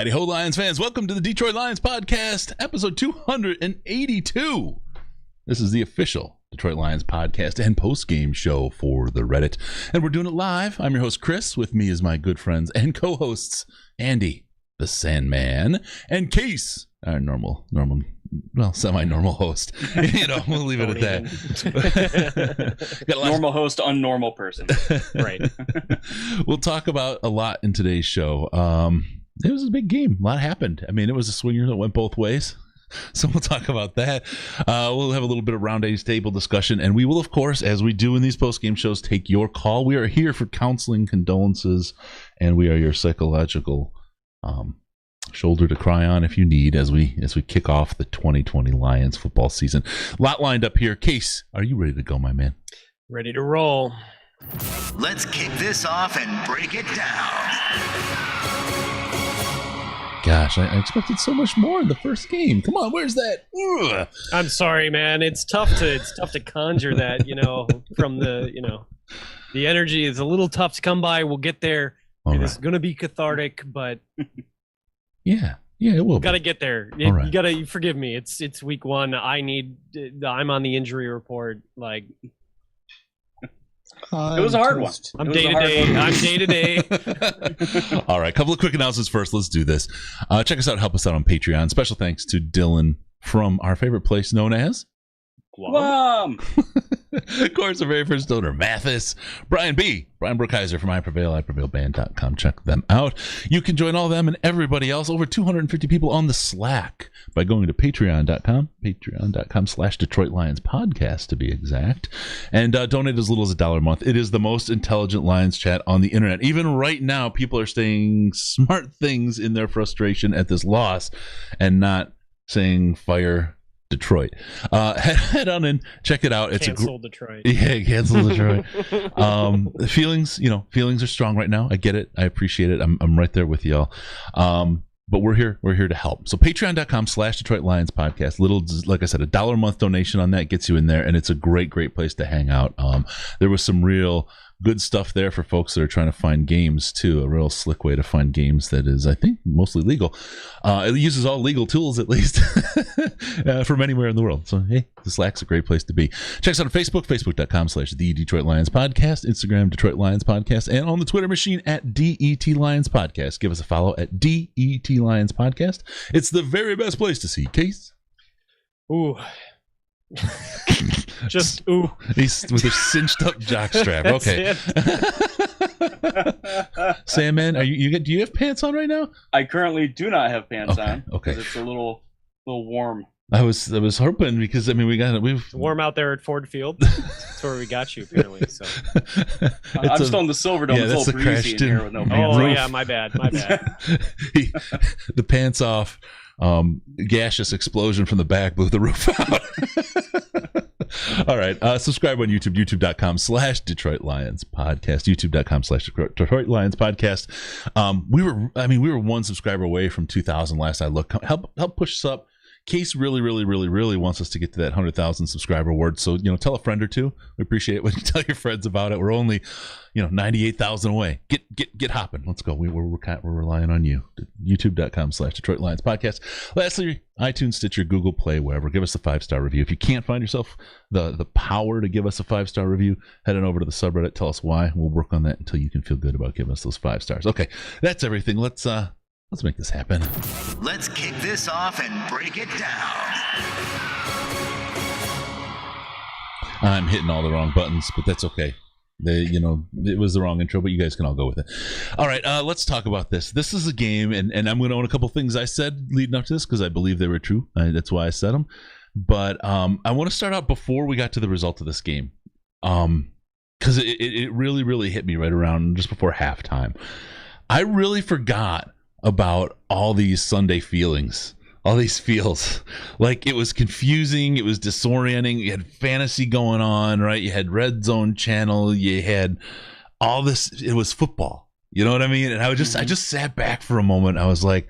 Howdy ho, Lions fans. Welcome to the Detroit Lions podcast, episode 282. This is the official Detroit Lions podcast and post-game show for the Reddit. And we're doing it live. I'm your host, Chris. With me is my good friends and co-hosts, Andy, the Sandman, and Case, our semi-normal host. We'll leave it at that. Normal host, unnormal person. Right. We'll talk about a lot in today's show. It was a big game. A lot happened. I mean, it was a swinger that went both ways. So we'll talk about that. We'll have a little bit of round table discussion, and we will, of course, as we do in these post-game shows, take your call. We are here for counseling, condolences, and we are your psychological shoulder to cry on if you need as we kick off the 2020 Lions football season. A lot lined up here. Case, are you ready to go, my man? Ready to roll. Let's kick this off and break it down. Gosh, I expected so much more in the first game. Come on, where's that? Ugh. I'm sorry, man. It's tough to conjure that, from the energy is a little tough to come by. We'll get there. It's going to be cathartic, but yeah, it will. Got to get there. You got to forgive me. It's week one. I'm on the injury report. Like, it was a hard one. I'm day to day. All right, couple of quick announcements first. Let's do this. Check us out. Help us out on Patreon. Special thanks to Dylan from our favorite place known as Guam. Of course, our very first donor, Mathis, Brian Brookhiser from iPrevail.band.com. Check them out. You can join all them and everybody else, over 250 people on the Slack, by going to patreon.com/Detroit Lions podcast to be exact, and donate as little as $1 a month. It is the most intelligent Lions chat on the internet. Even right now, people are saying smart things in their frustration at this loss and not saying fire Detroit. Head on in, check it out. It's cancel Detroit. Yeah, cancel Detroit. Feelings are strong right now. I get it. I appreciate it. I'm right there with y'all. But we're here to help. So patreon.com/Detroit Lions podcast. Little, like I said, $1 a month donation on that gets you in there, and it's a great place to hang out. There was some real good stuff there for folks that are trying to find games too. A real slick way to find games that is, I think, mostly legal. It uses all legal tools, at least, from anywhere in the world. So hey, the Slack's a great place to be. Check us out on Facebook, facebook.com/the Detroit Lions podcast, Instagram Detroit Lions podcast, and on the Twitter machine at DET Lions podcast. Give us a follow at DET Lions podcast. It's the very best place to see Case. Ooh. Just ooh. He's with a cinched up jockstrap. Okay. Sandman, do you have pants on right now? I currently do not have pants on. Okay. It's a little warm. I was hoping, because we've warm out there at Ford Field. That's where we got you apparently. So I'm still in the Silverdome. Yeah, it's a little breezy in here with no pants. Oh yeah, my bad. The pants off. Gaseous explosion from the back blew the roof out. All right. Subscribe on YouTube, youtube.com/Detroit Lions podcast, youtube.com/Detroit Lions podcast. We were one subscriber away from 2,000 last I looked. Help push us up. Case really wants us to get to that 100,000 subscriber word. So, tell a friend or two. We appreciate it when you tell your friends about it. We're only, 98,000 away. Get hopping. Let's go. We're relying on you. YouTube.com/Detroit Lions podcast. Lastly, iTunes, Stitcher, Google Play, wherever. Give us a 5-star review. If you can't find yourself the power to give us a 5-star review, head on over to the subreddit. Tell us why. We'll work on that until you can feel good about giving us those 5 stars. Okay, that's everything. Let's make this happen. Let's kick this off and break it down. I'm hitting all the wrong buttons, but that's okay. It was the wrong intro, but you guys can all go with it. All right, let's talk about this. This is a game, and I'm going to own a couple things I said leading up to this because I believe they were true. That's why I said them. But I want to start out before we got to the result of this game, because it really hit me right around just before halftime. I really forgot about all these Sunday feelings, all these feels. Like, it was confusing, it was disorienting. You had fantasy going on, right? You had Red Zone channel, you had all this. It was football, you know what I mean? And I just sat back for a moment. I was like,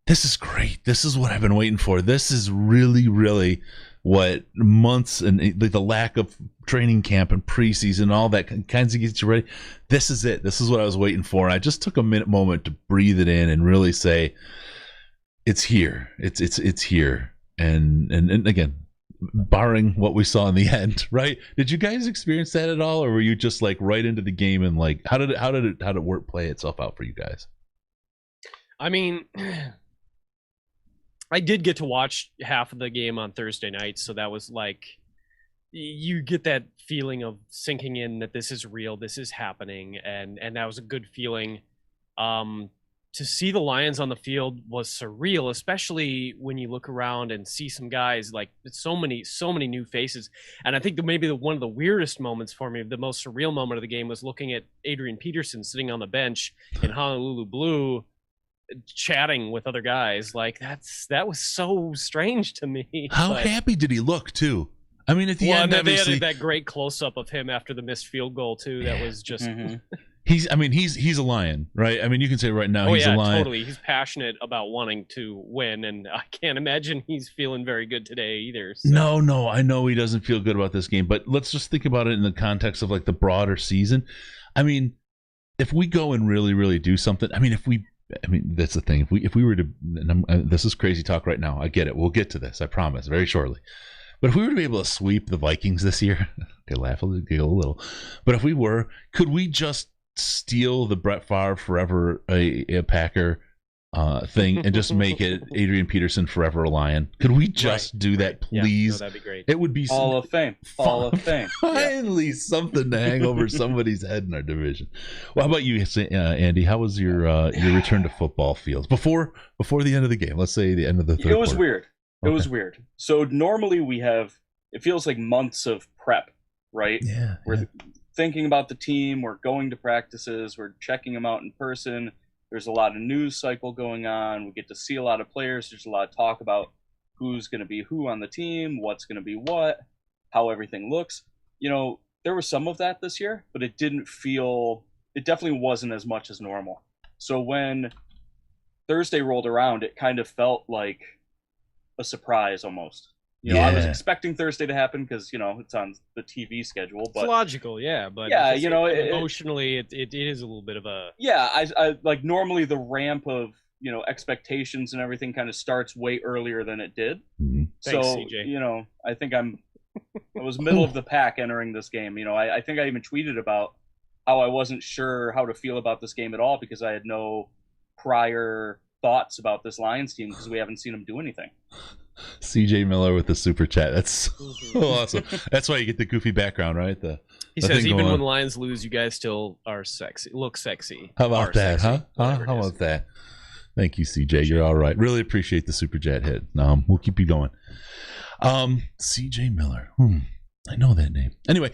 this is great. This is what I've been waiting for. This is really what months and the lack of training camp and preseason, all that kinds of gets you ready. This is it. This is what I was waiting for. And I just took a moment to breathe it in and really say, it's here. It's here. And again, barring what we saw in the end, right? Did you guys experience that at all, or were you just like right into the game and like how did it play itself out for you guys? I mean, I did get to watch half of the game on Thursday night, so that was like, you get that feeling of sinking in that this is real, this is happening, and that was a good feeling. To see the Lions on the field was surreal, especially when you look around and see some guys, like so many new faces. And I think maybe one of the weirdest moments for me, the most surreal moment of the game, was looking at Adrian Peterson sitting on the bench in Honolulu Blue, chatting with other guys. Like that was so strange to me. How happy did he look too? I mean, at the end, obviously, they had that great close up of him after the missed field goal too. That was just. He's a Lion, right? I mean, you can say right now he's a Lion. Totally. He's passionate about wanting to win, and I can't imagine he's feeling very good today either. So. No, I know he doesn't feel good about this game, but let's just think about it in the context of like the broader season. I mean, if we go and really, really do something, I mean, that's the thing. If we were to, this is crazy talk right now. I get it. We'll get to this. I promise, very shortly. But if we were to be able to sweep the Vikings this year, okay, laugh a little, giggle a little. But if we were, could we just steal the Brett Favre forever a Packer thing and just make it Adrian Peterson forever a Lion? Could we just do that, please? Yeah, that'd be great. It would be Hall of Fame. Finally, something to hang over somebody's head in our division. Well, how about you, Andy? How was your return to football fields before the end of the game? Let's say the end of the third. It was quarter. weird. It was weird. So normally we have, it feels like months of prep, right? Yeah. We're thinking about the team. We're going to practices. We're checking them out in person. There's a lot of news cycle going on. We get to see a lot of players. There's a lot of talk about who's going to be who on the team, what's going to be what, how everything looks. You know, there was some of that this year, but it definitely wasn't as much as normal. So when Thursday rolled around, it kind of felt like a surprise almost. You know, I was expecting Thursday to happen because, you know, it's on the TV schedule. But it's logical, yeah. But yeah, you know, emotionally, it is a little bit of a... Yeah, I like normally the ramp of, you know, expectations and everything kind of starts way earlier than it did. Mm-hmm. So, Thanks, CJ. you know, I think I was middle of the pack entering this game. You know, I think I even tweeted about how I wasn't sure how to feel about this game at all because I had no prior thoughts about this Lions team because we haven't seen them do anything. CJ Miller with the super chat. That's so awesome. That's why you get the goofy background, right? He says even when Lions lose, you guys still are sexy. Look sexy. How about that, huh? How about that? Thank you, CJ. You're all right. Really appreciate the super chat hit. We'll keep you going. CJ Miller. I know that name. Anyway,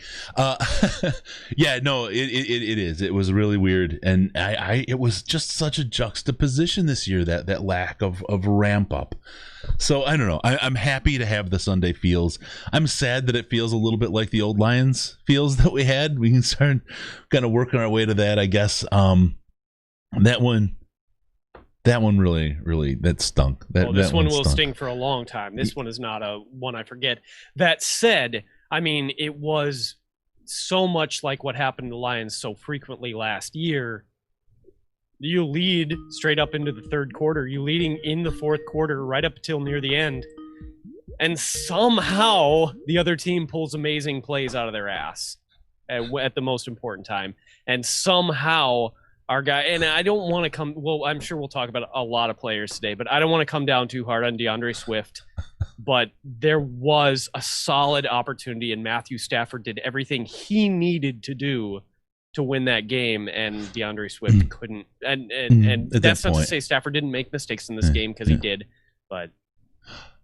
yeah, no, it is. It was really weird, and it was just such a juxtaposition this year, that lack of ramp up. So I don't know. I'm happy to have the Sunday feels. I'm sad that it feels a little bit like the old Lions feels that we had. We can start kind of working our way to that, I guess. That one really that stunk. This one will sting for a long time. This one is not a one I forget. That said, I mean, it was so much like what happened to the Lions so frequently last year. You lead straight up into the third quarter. You leading in the fourth quarter right up until near the end. And somehow the other team pulls amazing plays out of their ass at the most important time. And somehow our guy, and I don't want to come, well, I'm sure we'll talk about a lot of players today, but I don't want to come down too hard on DeAndre Swift. But there was a solid opportunity, and Matthew Stafford did everything he needed to do to win that game, and DeAndre Swift couldn't. And that's not to say Stafford didn't make mistakes in this game, because he did. But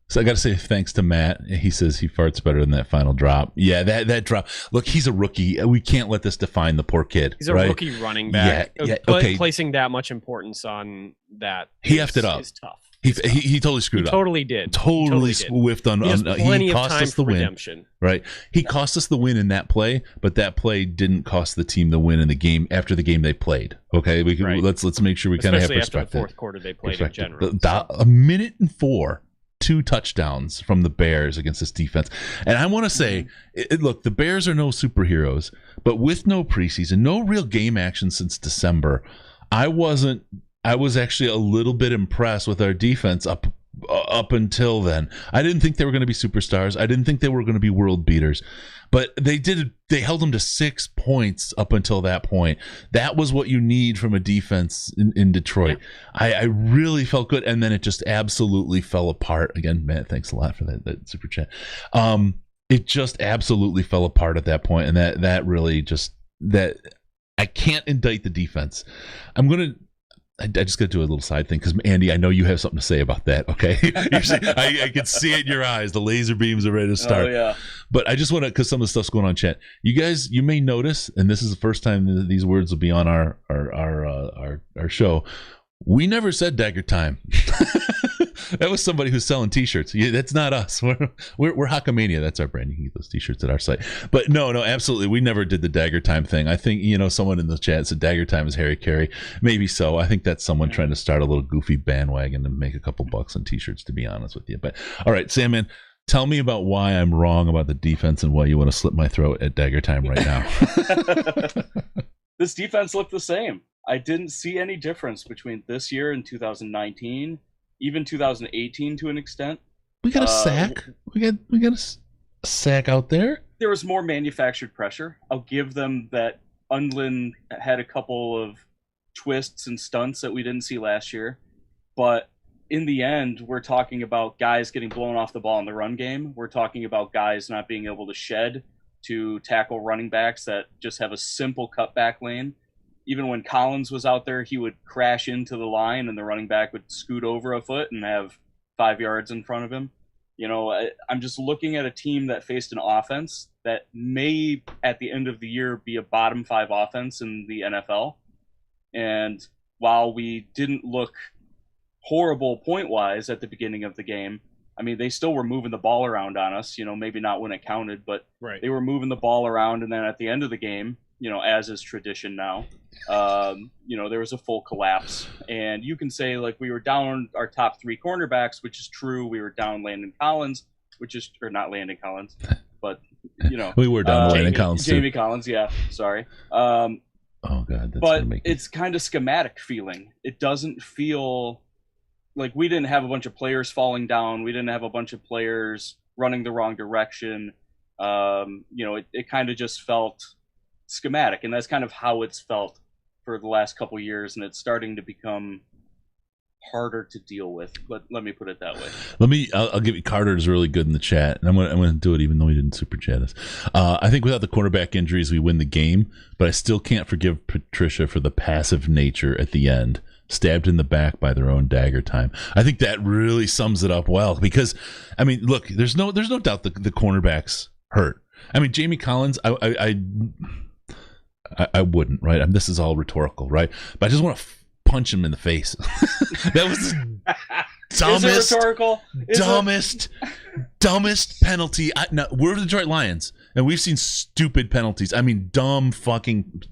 so I got to say thanks to Matt. He says he farts better than that final drop. Yeah, that drop. Look, he's a rookie. We can't let this define the poor kid. He's a rookie running back. Yeah, okay. Placing that much importance on that he effed it up. Is tough. He totally screwed up. Totally did. Totally whiffed on. He cost us the win. Right. He cost us the win in that play, but that play didn't cost the team the win in the game after the game they played. Okay, let's make sure we kind of have perspective. After the fourth quarter they played in general. A minute and 4 to 2 touchdowns from the Bears against this defense. And I want to say, look, the Bears are no superheroes, but with no preseason, no real game action since December, I was actually a little bit impressed with our defense up until then. I didn't think they were going to be superstars. I didn't think they were going to be world beaters. But they held them to 6 points up until that point. That was what you need from a defense in Detroit. Yeah. I really felt good, and then it just absolutely fell apart. Again, Matt, thanks a lot for that super chat. It just absolutely fell apart at that point, and that really just that I can't indict the defense. I just got to do a little side thing because, Andy, I know you have something to say about that, okay? I can see it in your eyes. The laser beams are ready to start. Oh, yeah. But I just want to, because some of the stuff's going on in chat. You guys, you may notice, and this is the first time that these words will be on our show, we never said dagger time. That was somebody who's selling T-shirts. Yeah, that's not us. We're Hockamania. That's our brand. You can get those T-shirts at our site. But no, absolutely. We never did the dagger time thing. I think, someone in the chat said dagger time is Harry Carey. Maybe so. I think that's someone trying to start a little goofy bandwagon and make a couple bucks on T-shirts, to be honest with you. But all right, Sandman, tell me about why I'm wrong about the defense and why you want to slit my throat at dagger time right now. This defense looked the same. I didn't see any difference between this year and 2019. Even 2018 to an extent. We got a sack. We got a sack out there. There was more manufactured pressure. I'll give them that. Undlin had a couple of twists and stunts that we didn't see last year. But in the end, we're talking about guys getting blown off the ball in the run game. We're talking about guys not being able to shed to tackle running backs that just have a simple cutback lane. Even when Collins was out there, he would crash into the line and the running back would scoot over a foot and have 5 yards in front of him. I'm just looking at a team that faced an offense that may, at the end of the year, be a bottom 5 offense in the NFL. And while we didn't look horrible point-wise at the beginning of the game, I mean, they still were moving the ball around on us, maybe not when it counted, but They were moving the ball around. And then at the end of the game, as is tradition now, there was a full collapse. And you can say, we were down our top 3 cornerbacks, which is true. We were down Landon Collins, or not Landon Collins, but, we were down Landon Collins, too. Jamie Collins, yeah, sorry. Oh, God. But it's kind of schematic feeling. It doesn't feel like we didn't have a bunch of players falling down. We didn't have a bunch of players running the wrong direction. It kind of just felt schematic, and that's kind of how it's felt for the last couple of years, and it's starting to become harder to deal with. Let me put it that way. I'll give you, Carter is really good in the chat, and I'm gonna do it even though he didn't super chat us. I think without the cornerback injuries, we win the game, but I still can't forgive Patricia for the passive nature at the end. Stabbed in the back by their own dagger time. I think that really sums it up well, because, I mean, look, there's no doubt the cornerbacks hurt. I mean, Jamie Collins, I wouldn't, right? I mean, this is all rhetorical, right? But I just want to punch him in the face. That was the dumbest penalty. We're the Detroit Lions, and we've seen stupid penalties. I mean, dumb fucking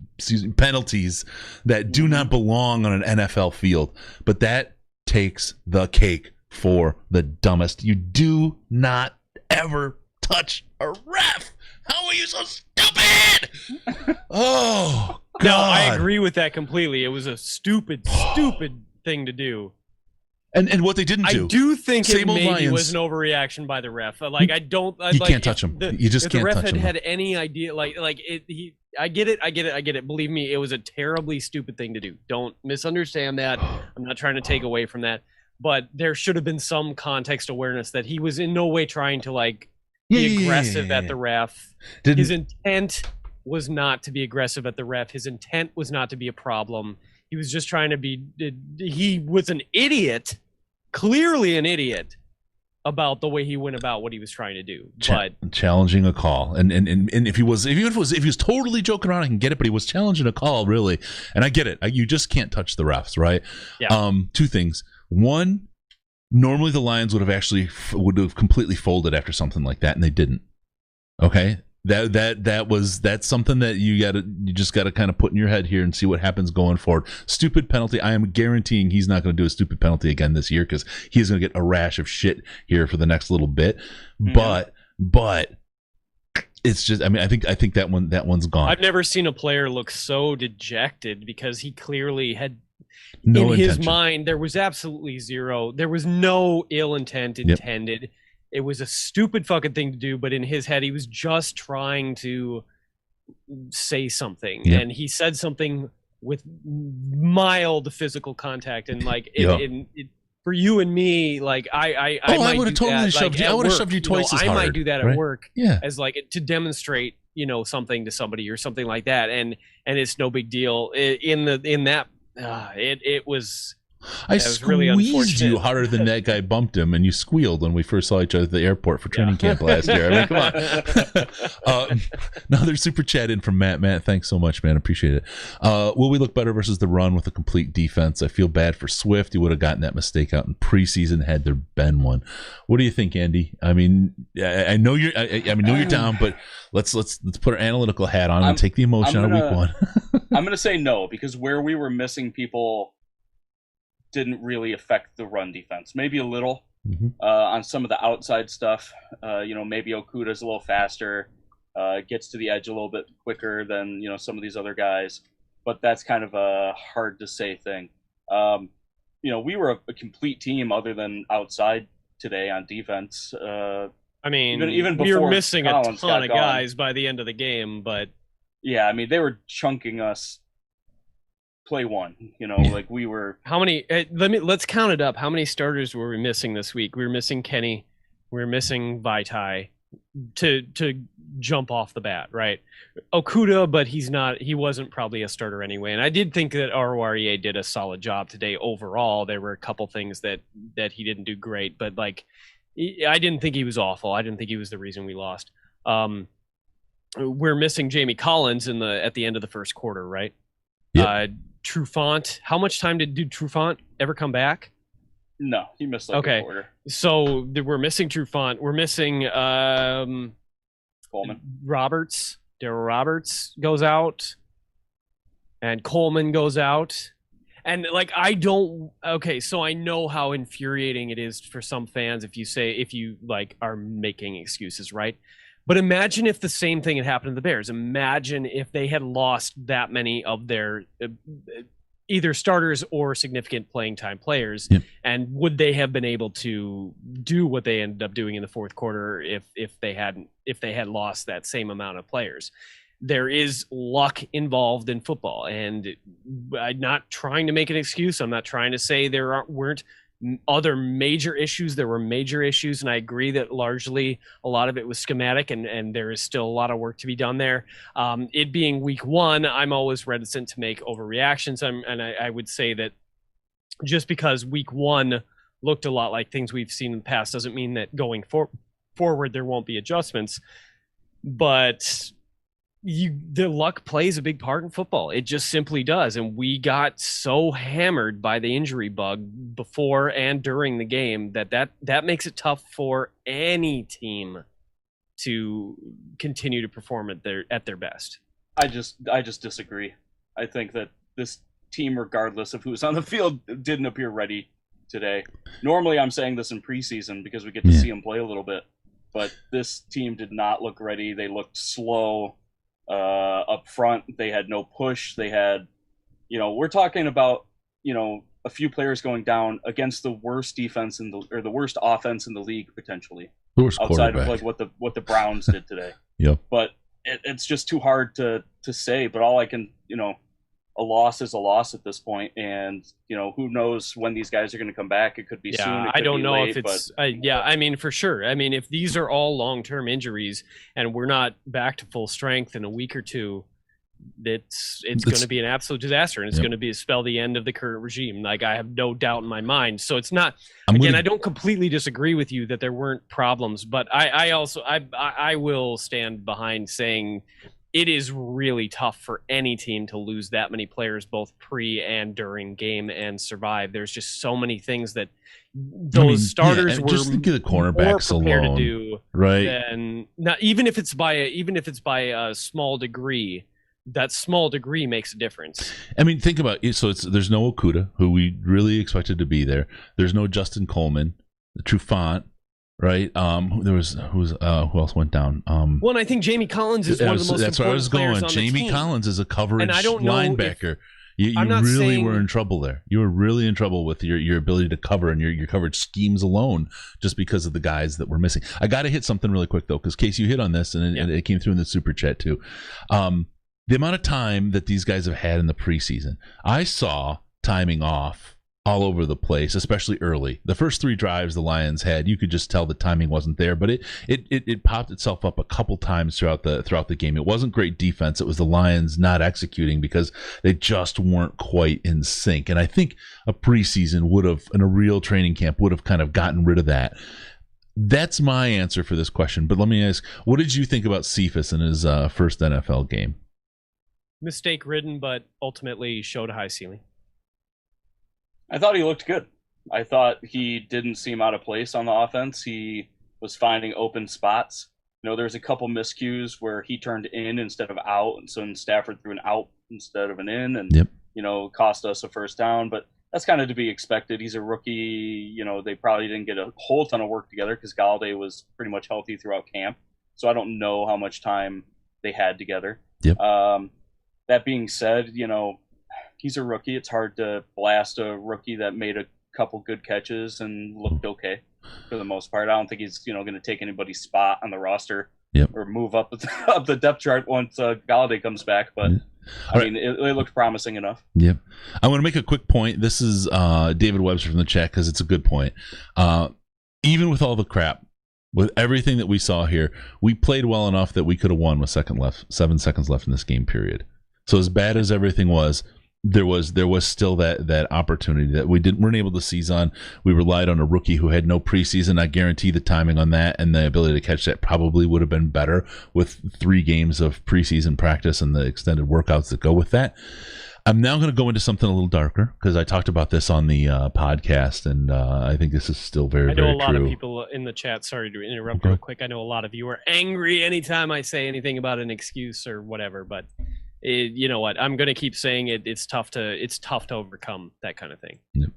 penalties that do not belong on an NFL field. But that takes the cake for the dumbest. You do not ever touch a ref. How are you so stupid? Oh, God. No, I agree with that completely. It was a stupid thing to do. And what they didn't do. I do think Same it maybe Lions. Was an overreaction by the ref. You can't touch him. You just can't touch him. If the ref had any idea, I get it. Believe me, it was a terribly stupid thing to do. Don't misunderstand that. I'm not trying to take away from that. But there should have been some context awareness that he was in no way trying to be aggressive at the ref. His intent was not to be aggressive at the ref. His intent was not to be a problem. He was just trying to be. He was an idiot, clearly an idiot, about the way he went about what he was trying to do. But challenging a call, and if he was totally joking around, I can get it. But he was challenging a call, really, and I get it. You just can't touch the refs, right? Yeah. 2 things. One, normally the Lions would have completely folded after something like that, and they didn't. Okay, That's something that you just gotta kind of put in your head here and see what happens going forward. Stupid penalty. I am guaranteeing he's not going to do a stupid penalty again this year because he's going to get a rash of shit here for the next little bit. Mm-hmm. But it's just, I mean, I think that one's gone. I've never seen a player look so dejected because he clearly had no in intention. his mind there was absolutely zero. There was no ill intent intended. Yep. It was a stupid fucking thing to do, but in his head, he was just trying to say something, and he said something with mild physical contact, and like for you and me, like I would have totally shoved you. I would have shoved you twice as hard. I might do that at work, yeah, as like to demonstrate, something to somebody or something like that, and it's no big deal. It was. I squeezed you harder than that guy bumped him, and you squealed when we first saw each other at the airport for training camp last year. I mean, come on. Another super chat in from Matt. Matt, thanks so much, man. Appreciate it. Will we look better versus the run with a complete defense? I feel bad for Swift. He would have gotten that mistake out in preseason had there been one. What do you think, Andy? I mean, I know you're. I know you're down, but let's put our analytical hat on and take the emotion out of week one. I'm going to say no, because where we were missing people didn't really affect the run defense. Maybe a little on some of the outside stuff. Maybe Okuda's a little faster, gets to the edge a little bit quicker than some of these other guys. But that's kind of a hard to say thing. We were a complete team other than outside today on defense. I mean, even we before were missing Collins a ton of guys by the end of the game, but yeah, I mean they were chunking us. Play one, like we were. How many? Let's count it up. How many starters were we missing this week? We were missing Kenny. We were missing Vaitai to jump off the bat, right? Okuda, but he wasn't probably a starter anyway. And I did think that ROREA did a solid job today overall. There were a couple things that he didn't do great, but like I didn't think he was awful. I didn't think he was the reason we lost. We're missing Jamie Collins at the end of the first quarter, right? Yeah. Trufant. How much time did Trufant ever come back? No, he missed a quarter. So we're missing Trufant. We're missing Coleman. Darryl Roberts goes out, and Coleman goes out. And like so I know how infuriating it is for some fans if you like are making excuses, right? But imagine if the same thing had happened to the Bears. Imagine if they had lost that many of their either starters or significant playing time players. Yep. And would they have been able to do what they ended up doing in the fourth quarter if they had lost that same amount of players? There is luck involved in football, and I'm not trying to make an excuse. I'm not trying to say weren't other major issues. There were major issues, and I agree that largely a lot of it was schematic, and there is still a lot of work to be done there. It being week one, I'm always reticent to make overreactions, and I would say that just because week one looked a lot like things we've seen in the past doesn't mean that going forward there won't be adjustments. But the luck plays a big part in football. It just simply does. And we got so hammered by the injury bug before and during the game that makes it tough for any team to continue to perform at their best. I just disagree. I think that this team, regardless of who's on the field, didn't appear ready today. Normally I'm saying this in preseason because we get to see them play a little bit, but this team did not look ready. They looked slow. Up front, they had no push. They had, we're talking about, a few players going down against the worst defense or the worst offense in the league potentially, outside of like what the Browns did today. Yep. But it's just too hard to say. But all I can, a loss is a loss at this point, and who knows when these guys are going to come back. It could be soon. I don't know if it's I mean, for sure. I mean, if these are all long-term injuries and we're not back to full strength in a week or two, it's going to be an absolute disaster, and it's going to spell the end of the current regime. Like, I have no doubt in my mind. So it's not. I don't completely disagree with you that there weren't problems, but I also will stand behind saying it is really tough for any team to lose that many players both pre and during game and survive. There's just so many things that those starters were just think of the cornerbacks more prepared alone, to do, right? than not, even if it's by a small degree. That small degree makes a difference. I mean, think about it. So there's no Okuda, who we really expected to be there. There's no Justin Coleman, the Trufant, right? Who else went down? Well, and I think Jamie Collins is one of the most that's where I was important players going. on the Jamie team. Collins is a coverage And I don't know linebacker. You I'm not really saying- were in trouble there. You were really in trouble with your ability to cover and your coverage schemes alone, just because of the guys that were missing. I got to hit something really quick though, because Case, you hit on this, and it came through in the super chat too. The amount of time that these guys have had in the preseason, I saw timing off all over the place, especially early. The first 3 drives the Lions had, you could just tell the timing wasn't there, but it popped itself up a couple times throughout the game. It wasn't great defense. It was the Lions not executing because they just weren't quite in sync. And I think a preseason would have, in a real training camp, would have kind of gotten rid of that. That's my answer for this question. But let me ask, what did you think about Cephas in his first NFL game? Mistake ridden, but ultimately showed a high ceiling. I thought he looked good. I thought he didn't seem out of place on the offense. He was finding open spots. There's a couple miscues where he turned in instead of out, and so Stafford threw an out instead of an in, and cost us a first down. But that's kind of to be expected. He's a rookie. They probably didn't get a whole ton of work together because Galladay was pretty much healthy throughout camp. So I don't know how much time they had together. Yep. That being said, he's a rookie. It's hard to blast a rookie that made a couple good catches and looked okay for the most part. I don't think he's going to take anybody's spot on the roster or move up the depth chart once Galladay comes back. But it looked promising enough. Yep. I want to make a quick point. This is David Webster from the chat because it's a good point. Even with all the crap, with everything that we saw here, we played well enough that we could have won with 7 seconds left in this game period. So as bad as everything was, there was still that opportunity that we weren't able to seize on. We relied on a rookie who had no preseason. I guarantee the timing on that and the ability to catch that probably would have been better with 3 games of preseason practice and the extended workouts that go with that. I'm now going to go into something a little darker because I talked about this on the podcast, and I think this is still very, very true. I know a lot of people in the chat, sorry to interrupt real quick. I know a lot of you are angry anytime I say anything about an excuse or whatever, but you know what? I'm going to keep saying it. It's tough to overcome that kind of thing. Yep.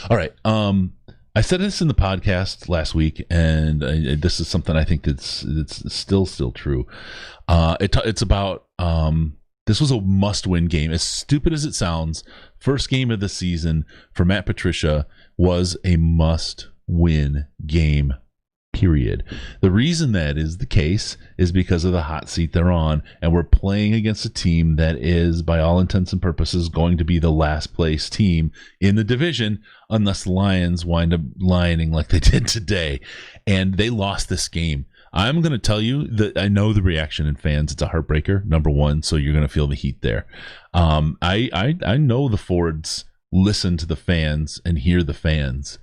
All right. I said this in the podcast last week, and this is something I think that's still true. It's about this was a must-win game. As stupid as it sounds, first game of the season for Matt Patricia was a must-win game. Period. The reason that is the case is because of the hot seat they're on, and we're playing against a team that is, by all intents and purposes, going to be the last place team in the division unless the Lions wind up lioning like they did today. And they lost this game. I'm going to tell you that I know the reaction in fans. It's a heartbreaker, number one, so you're going to feel the heat there. I know the Fords listen to the fans and hear the fans.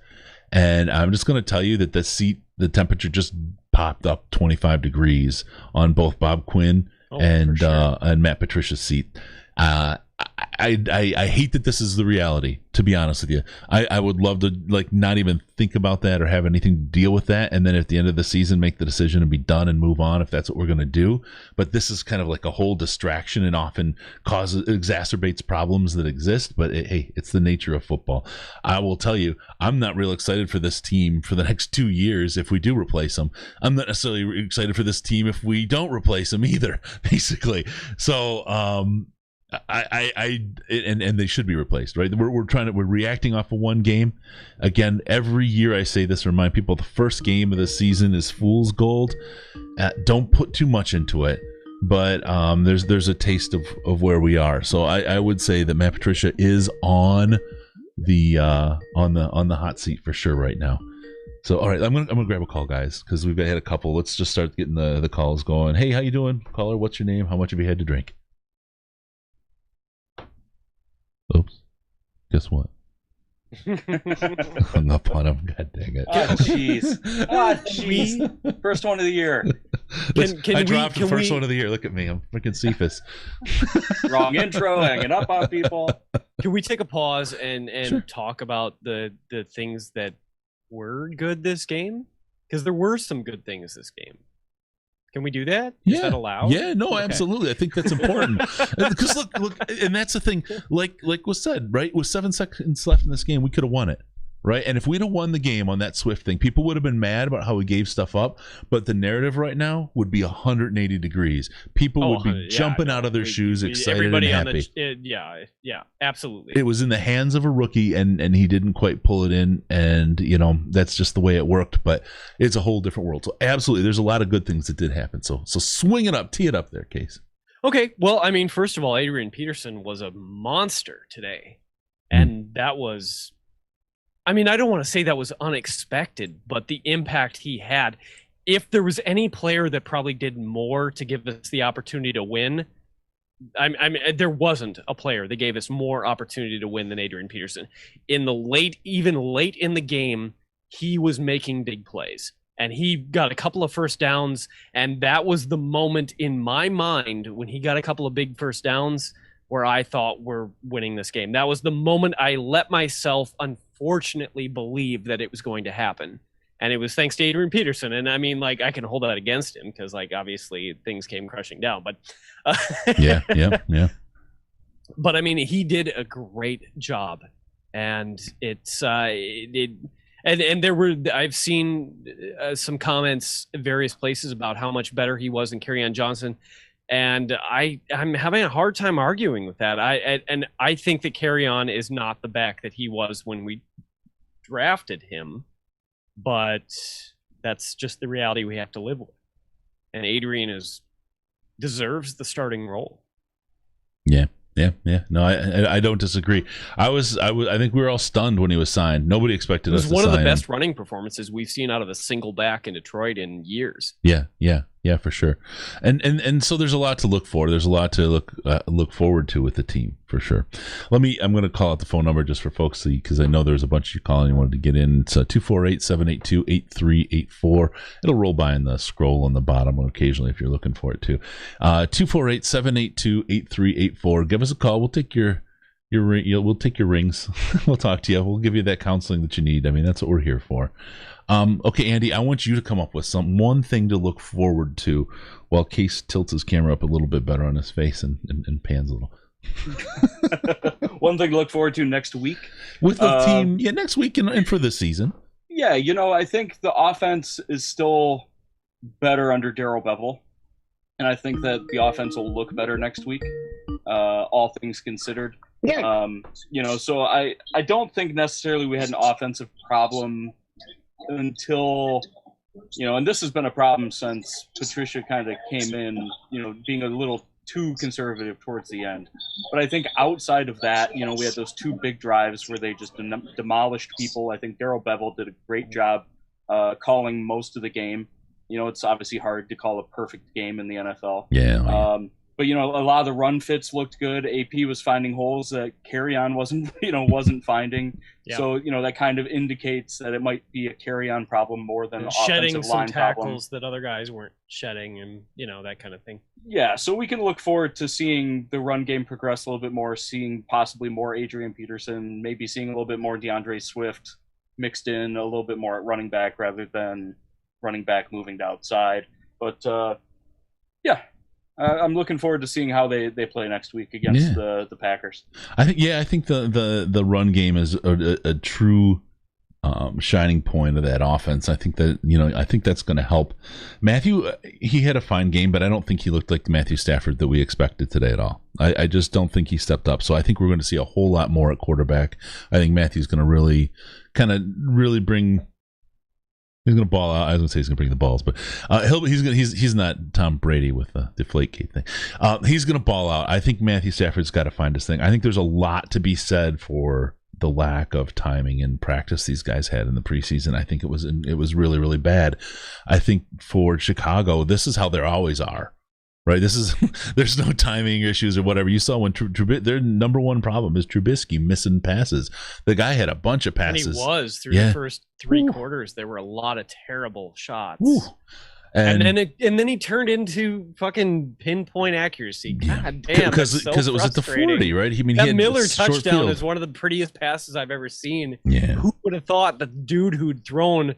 And I'm just going to tell you that the temperature just popped up 25 degrees on both Bob Quinn and Matt Patricia's seat. I hate that this is the reality, to be honest with you. I would love to not even think about that or have anything to deal with that, and then at the end of the season make the decision and be done and move on if that's what we're going to do. But this is kind of like a whole distraction and often exacerbates problems that exist. But hey, it's the nature of football. I will tell you, I'm not real excited for this team for the next 2 years if we do replace them. I'm not necessarily excited for this team if we don't replace them either, basically. So and they should be replaced, right? We're reacting off of one game. Again, every year I say this, remind people the first game of the season is fool's gold. Don't put too much into it, but there's a taste of where we are. So I would say that Matt Patricia is on the hot seat for sure right now. So all right, I'm gonna grab a call, guys, because we've had a couple. Let's just start getting the calls going. Hey, how you doing, caller? What's your name? How much have you had to drink? Oops. Guess what? Hung up on him. God dang it. Oh, jeez. First one of the year. I dropped the first one of the year. Look at me. I'm freaking Cephas. Wrong intro, hanging up on people. Can we take a pause and Sure. talk about the things that were good this game? Because there were some good things this game. Can we do that? Is that allowed? Yeah, no, Okay. absolutely. I think that's important. Because look, and that's the thing. Like was said, right? With 7 seconds left in this game, we could have won it. Right. And if we'd have won the game on that Swift thing, people would have been mad about how we gave stuff up. But the narrative right now would be 180 degrees. People would be jumping out of their shoes, excited and happy. Yeah, absolutely. It was in the hands of a rookie, and he didn't quite pull it in. And, that's just the way it worked. But it's a whole different world. So absolutely, there's a lot of good things that did happen. So swing it up, tee it up there, Case. Okay. Well, I mean, first of all, Adrian Peterson was a monster today. And that was... I mean, I don't want to say that was unexpected, but the impact he had, if there was any player that probably did more to give us the opportunity to win, I mean, there wasn't a player that gave us more opportunity to win than Adrian Peterson. Even late in the game, he was making big plays, and he got a couple of first downs, and that was the moment in my mind when he got a couple of big first downs where I thought we're winning this game. That was the moment I let myself unfortunately believe that it was going to happen. And it was thanks to Adrian Peterson. And I mean, like, I can hold that against him because, like, obviously things came crushing down. But Yeah. But I mean, he did a great job. And it's and there were, I've seen some comments in various places about how much better he was than Kerryon Johnson. And I'm having a hard time arguing with that. I think that Kerryon is not the back that he was when we drafted him, but that's just the reality we have to live with. And Adrian deserves the starting role. Yeah. No, I don't disagree. I think we were all stunned when he was signed. Nobody expected us to sign him. It was one of the best running performances we've seen out of a single back in Detroit in years. Yeah, for sure. And so there's a lot to look for. There's a lot to look forward to with the team, for sure. I'm going to call out the phone number just for folks, because I know there's a bunch of you calling. You wanted to get in. It's 248-782-8384. It'll roll by in the scroll on the bottom occasionally if you're looking for it too. 248-782-8384. Give us a call. We'll take your we'll take your rings. We'll talk to you. We'll give you that counseling that you need. I mean, that's what we're here for. Okay, Andy, I want you to come up with one thing to look forward to while Case tilts his camera up a little bit better on his face and pans a little. One thing to look forward to next week. With the team, next week and for this season. Yeah, I think the offense is still better under Darrell Bevell. And I think that the offense will look better next week, all things considered. Yeah. So I don't think necessarily we had an offensive problem until, and this has been a problem since Patricia kind of came in, being a little too conservative towards the end. But I think outside of that, we had those two big drives where they just demolished people. I think Darrell Bevell did a great job calling most of the game. It's obviously hard to call a perfect game in the NFL. Yeah. But a lot of the run fits looked good. AP was finding holes that Kerryon wasn't finding. Yeah. So that kind of indicates that it might be a Kerryon problem more than an offensive line some problem. Tackles that other guys weren't shedding, and that kind of thing. Yeah, so we can look forward to seeing the run game progress a little bit more, seeing possibly more Adrian Peterson, maybe seeing a little bit more DeAndre Swift mixed in a little bit more at running back rather than running back moving to outside. But I'm looking forward to seeing how they play next week against the Packers. I think the run game is a true shining point of that offense. I think that I think that's going to help Matthew. He had a fine game, but I don't think he looked like the Matthew Stafford that we expected today at all. I just don't think he stepped up. So I think we're going to see a whole lot more at quarterback. I think Matthew's going to really bring. He's going to ball out. I was going to say he's going to bring the balls, but he's not Tom Brady with the Deflategate thing. He's going to ball out. I think Matthew Stafford's got to find his thing. I think there's a lot to be said for the lack of timing and practice these guys had in the preseason. I think it was really, really bad. I think for Chicago, this is how they always are. Right, there's no timing issues or whatever. You saw when their number one problem is Trubisky missing passes. The guy had a bunch of passes. And he was through the first three quarters. There were a lot of terrible shots. And then he turned into fucking pinpoint accuracy. God damn, because so it was at the 40, right? I mean, that he had Miller short touchdown field. is one of the prettiest passes I've ever seen. Yeah. Who would have thought the dude who'd thrown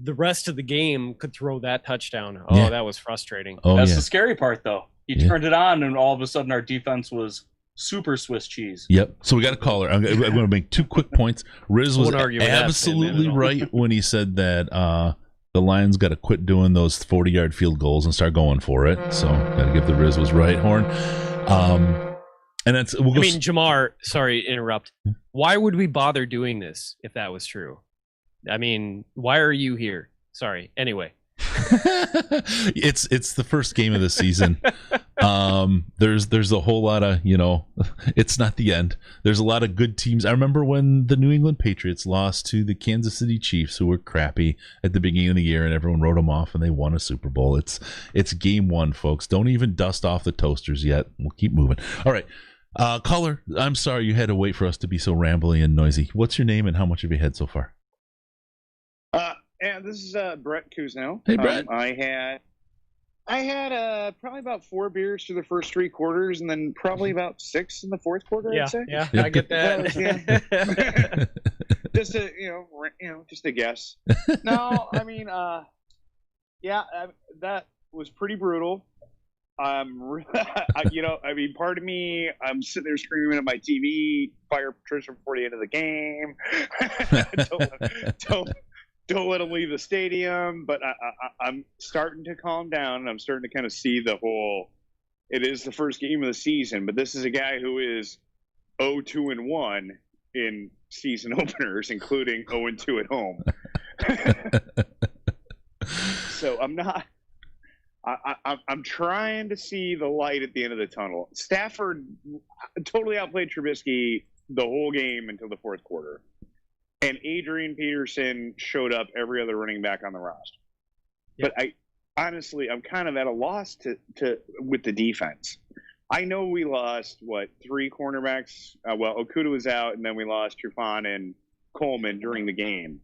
the rest of the game could throw that touchdown? Oh, Yeah. that was frustrating. Oh, That's yeah. the scary part, though. He turned it on, and all of a sudden our defense was super Swiss cheese. Yep. So we got a caller. I'm going to make 2 quick points. Riz was won't argue with that absolutely statement at all. right when he said that the Lions got to quit doing those 40-yard field goals and start going for it. So got to give the Riz was right, Horn. And that's. We'll go Jamar, sorry to interrupt. Why would we bother doing this if that was true? I mean, why are you here? Sorry. Anyway. It's the first game of the season. There's a whole lot of, it's not the end. There's a lot of good teams. I remember when the New England Patriots lost to the Kansas City Chiefs, who were crappy at the beginning of the year, and everyone wrote them off, and they won a Super Bowl. It's game one, folks. Don't even dust off the toasters yet. We'll keep moving. All right. Caller, I'm sorry you had to wait for us to be so rambly and noisy. What's your name and how much have you had so far? And this is Brett Kuzno. Hey, Brett. I had probably about 4 beers through the first 3 quarters, and then probably about 6 in the fourth quarter. I'd say. Yeah, I get that. Just to just a guess. No, I mean, that was pretty brutal. I mean, part of me, I'm sitting there screaming at my TV, fire Patricia before the end of the game. Don't let him leave the stadium. But I'm starting to calm down, and I'm starting to kind of see the whole. It is the first game of the season, but this is a guy who is 0-2-1 in season openers, including 0-2 at home. So I'm not. I'm trying to see the light at the end of the tunnel. Stafford totally outplayed Trubisky the whole game until the fourth quarter. And Adrian Peterson showed up every other running back on the roster. Yep. But I'm kind of at a loss with the defense. I know we lost, 3 cornerbacks? Okuda was out, and then we lost Trufant and Coleman during the game.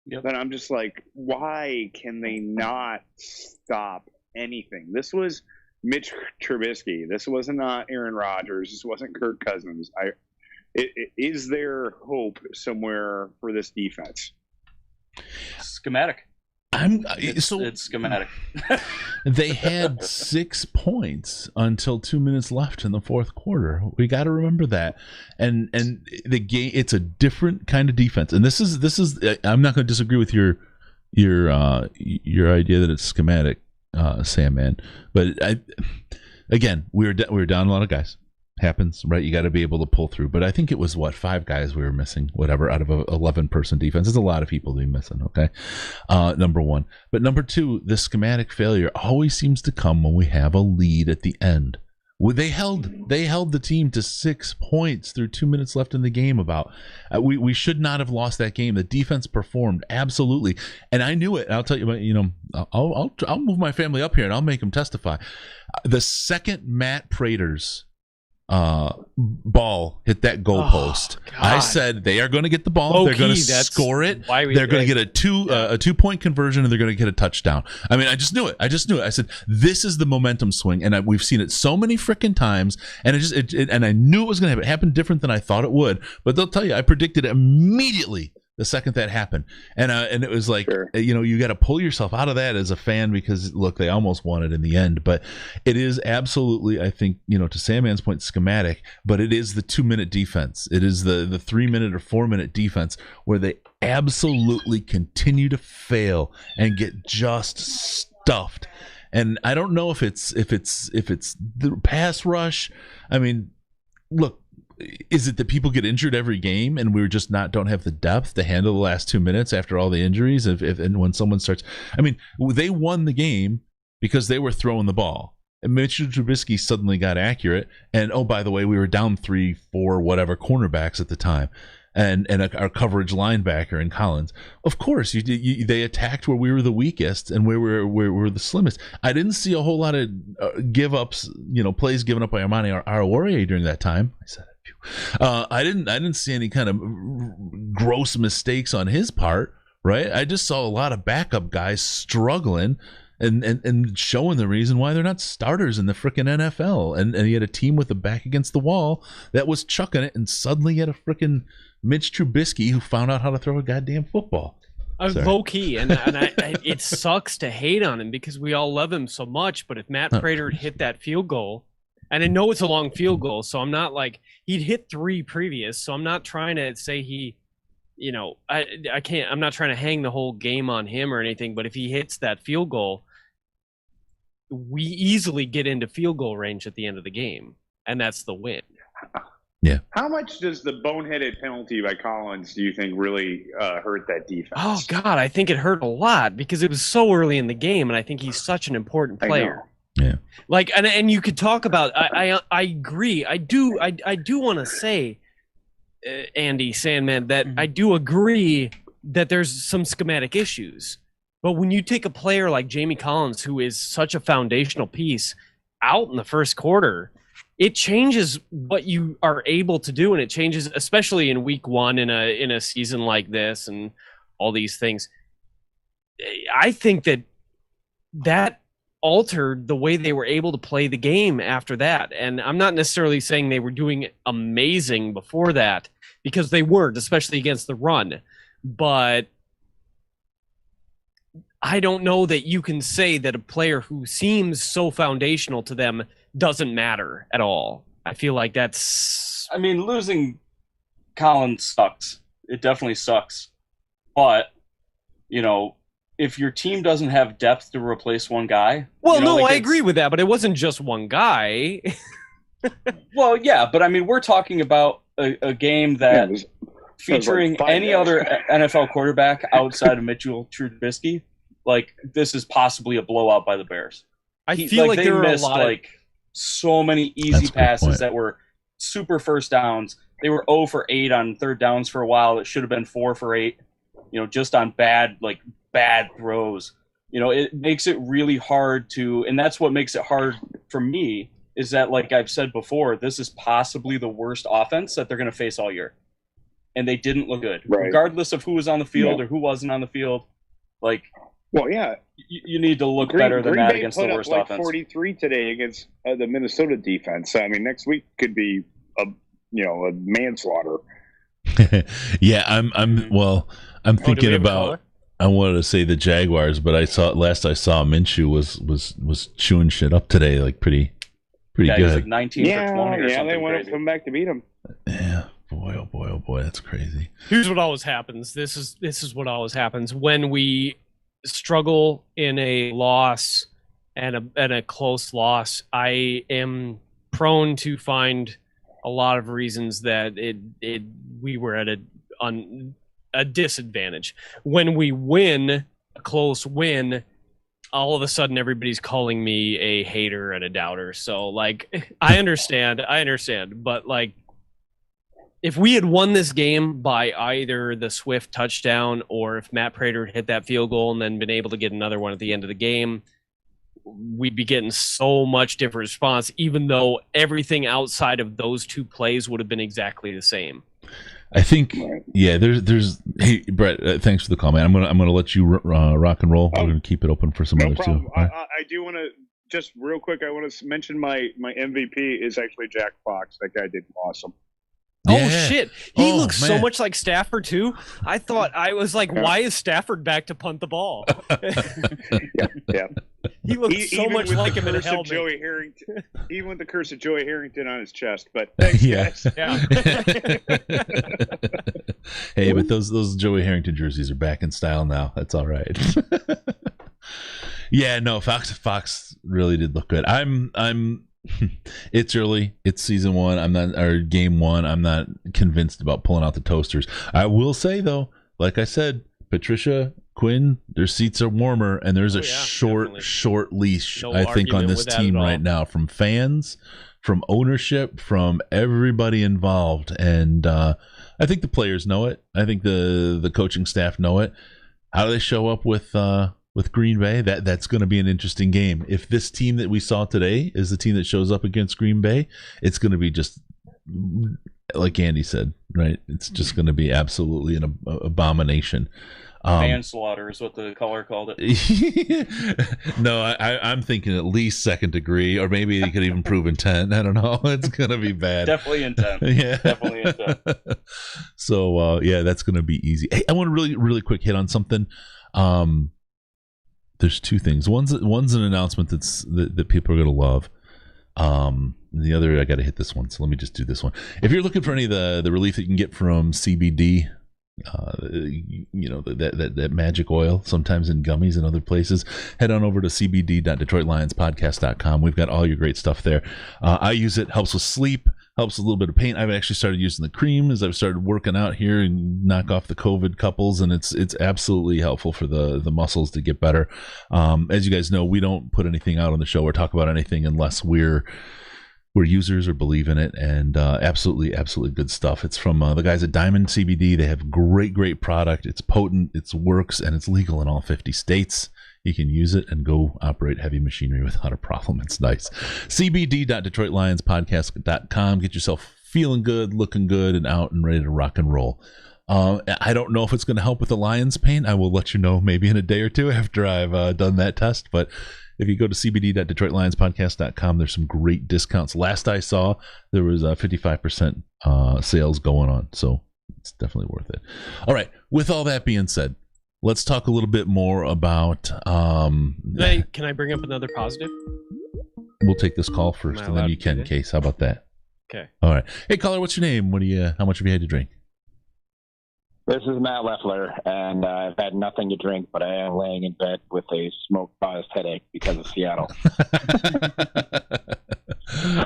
Yep. But I'm just like, why can they not stop anything? This was Mitch Trubisky. This was not Aaron Rodgers. This wasn't Kirk Cousins. Is there hope somewhere for this defense? Schematic. It's schematic. They had 6 points until 2 minutes left in the fourth quarter. We got to remember that. And the game, it's a different kind of defense. And this is. I'm not going to disagree with your idea that it's schematic, Sam, man. But again, we were down a lot of guys. Happens, right? You got to be able to pull through. But I think it was 5 guys we were missing, whatever, out of a 11-person defense. There's a lot of people to be missing. Okay, number one. But number two, the schematic failure always seems to come when we have a lead at the end. They held the team to 6 points through 2 minutes left in the game. We should not have lost that game. The defense performed absolutely, and I knew it. I'll tell you, I'll move my family up here and I'll make them testify. The second Matt Prater's ball hit that goalpost, I said they are going to get the ball. They're going to score it. They're going to get a 2-point conversion, and they're going to get a touchdown. I mean, I just knew it. I said this is the momentum swing, and we've seen it so many freaking times. And and I knew it was going to happen. It happened different than I thought it would. But they'll tell you, I predicted it immediately the second that happened, and it was like, sure. You got to pull yourself out of that as a fan, because look, they almost won it in the end. But it is absolutely, I think, to Sandman's point, schematic, but it is the 2-minute defense. It is the 3-minute or 4-minute defense where they absolutely continue to fail and get just stuffed. And I don't know if it's the pass rush. I mean, look. Is it that people get injured every game and we're just don't have the depth to handle the last 2 minutes after all the injuries? And when someone starts, I mean, they won the game because they were throwing the ball. And Mitchell Trubisky suddenly got accurate. And oh, by the way, we were down 3, 4, whatever cornerbacks at the time, and our coverage linebacker in Collins. Of course, they attacked where we were the weakest and where we were the slimmest. I didn't see a whole lot of give ups, plays given up by Armani Aruoye during that time. I said. I didn't see any kind of gross mistakes on his part, right? I just saw a lot of backup guys struggling, and showing the reason why they're not starters in the frickin' NFL. And he had a team with the back against the wall that was chucking it, and suddenly he had a frickin' Mitch Trubisky who found out how to throw a goddamn football. Low key, and it sucks to hate on him because we all love him so much. But if Matt Prater had hit that field goal, and I know it's a long field goal, so I'm not like he'd hit 3 previous, so I'm not trying to say he, I can't. I'm not trying to hang the whole game on him or anything. But if he hits that field goal, we easily get into field goal range at the end of the game, and that's the win. Yeah. How much does the boneheaded penalty by Collins do you think really hurt that defense? Oh God, I think it hurt a lot because it was so early in the game, and I think he's such an important player. Yeah. Like, and you could talk about. I agree. I do want to say, Andy Sandman, that I do agree that there's some schematic issues. But when you take a player like Jamie Collins, who is such a foundational piece, out in the first quarter, it changes what you are able to do, and it changes, especially in week 1 in a season like this and all these things. I think that altered the way they were able to play the game after that. And I'm not necessarily saying they were doing amazing before that, because they weren't, especially against the run. But I don't know that you can say that a player who seems so foundational to them doesn't matter at all. I feel like that's... I mean, losing Collins sucks. It definitely sucks. But, if your team doesn't have depth to replace one guy... Well, I agree with that, but it wasn't just one guy. Well, yeah, but I mean, we're talking about a game that featuring any other NFL quarterback outside of Mitchell Trubisky, this is possibly a blowout by the Bears. I feel like there were a lot of... so many easy passes that were super first downs. They were 0 for 8 on third downs for a while. It should have been 4 for 8, just on bad throws. It makes it really hard to, and that's what makes it hard for me, is that, like I've said before, this is possibly the worst offense that they're going to face all year. And they didn't look good, regardless of who was on the field or who wasn't on the field. Well, yeah, you need to look better than that against the worst offense. offense. 43 today against the Minnesota defense. I mean, next week could be a manslaughter. Yeah, I'm thinking about. I wanted to say the Jaguars, but I saw Minshew was chewing shit up today, pretty good. He was 19 for 20 or something. Yeah, they want crazy. to come back to beat him. Yeah. Boy, oh boy, that's crazy. Here's what always happens. This is what always happens when we struggle in a loss and a close loss. I am prone to find a lot of reasons that we were at a disadvantage. When we win a close win, all of a sudden everybody's calling me a hater and a doubter. So I understand, but if we had won this game by either the Swift touchdown or if Matt Prater hit that field goal and then been able to get another one at the end of the game, we'd be getting so much different response, even though everything outside of those 2 plays would have been exactly the same. I think, yeah. There's. Hey, Brett, thanks for the call, man. I'm gonna let you rock and roll. We're gonna keep it open for some others problem. too. I do want to just real quick. I want to mention my MVP is actually Jack Fox. That guy did awesome. Oh Yeah. shit! He looks so man. much like Stafford too. I thought I was like, why is Stafford back to punt the ball? Yeah. He looks so much like him in a helmet. Joey Harrington, even with the curse of Joey Harrington on his chest. But thanks, Yeah. guys. Yeah. Hey, but those Joey Harrington jerseys are back in style now. That's all right. Yeah, no, Fox really did look good. I'm. It's early. It's season 1. Game 1. I'm not convinced about pulling out the toasters. I will say though, like I said, Patricia, Quinn, their seats are warmer, and there's a short leash. No I think on argument this with that team at all. right now, from fans, from ownership, from everybody involved, and I think the players know it. I think the coaching staff know it. How do they show up with Green Bay? That's going to be an interesting game. If this team that we saw today is the team that shows up against Green Bay, it's going to be just like Andy said, right? It's just going to be absolutely an abomination. Manslaughter is what the caller called it. No, I'm thinking at least second degree, or maybe they could even prove intent. I don't know. It's gonna be bad. Definitely intent. Yeah, definitely intent. So yeah, that's gonna be easy. Hey, I want to really quick hit on something. There's two things. One's an announcement that people are gonna love. The other, I got to hit this one, so let me just do this one. If you're looking for any of the relief that you can get from CBD, that magic oil, sometimes in gummies and other places, head on over to cbd.detroitlionspodcast.com. We've got all your great stuff there. I use it, helps with sleep, helps with a little bit of pain. I've actually started using the cream as I've started working out here and knock off the COVID couples, and it's absolutely helpful for the muscles to get better. As you guys know, we don't put anything out on the show or talk about anything unless we're users or believe in it, and absolutely good stuff. It's from the guys at Diamond CBD. They have great product. It's potent, it works, and it's legal in all 50 states. You can use it and go operate heavy machinery without a problem. It's nice. cbd.detroitlionspodcast.com. Get yourself feeling good, looking good, and out and ready to rock and roll. I don't know if it's going to help with the Lions pain. I will let you know maybe in a day or two after I've done that test, but if you go to cbd.detroitlionspodcast.com, there's some great discounts. Last I saw, there was 55% sales going on, so it's definitely worth it. All right, with all that being said, let's talk a little bit more about... Can I bring up another positive? We'll take this call first, and then you can, Case. How about that? Okay. All right. Hey, caller, what's your name? How much have you had to drink? This is Matt Leffler, and I've had nothing to drink, but I am laying in bed with a smoke-caused headache because of Seattle.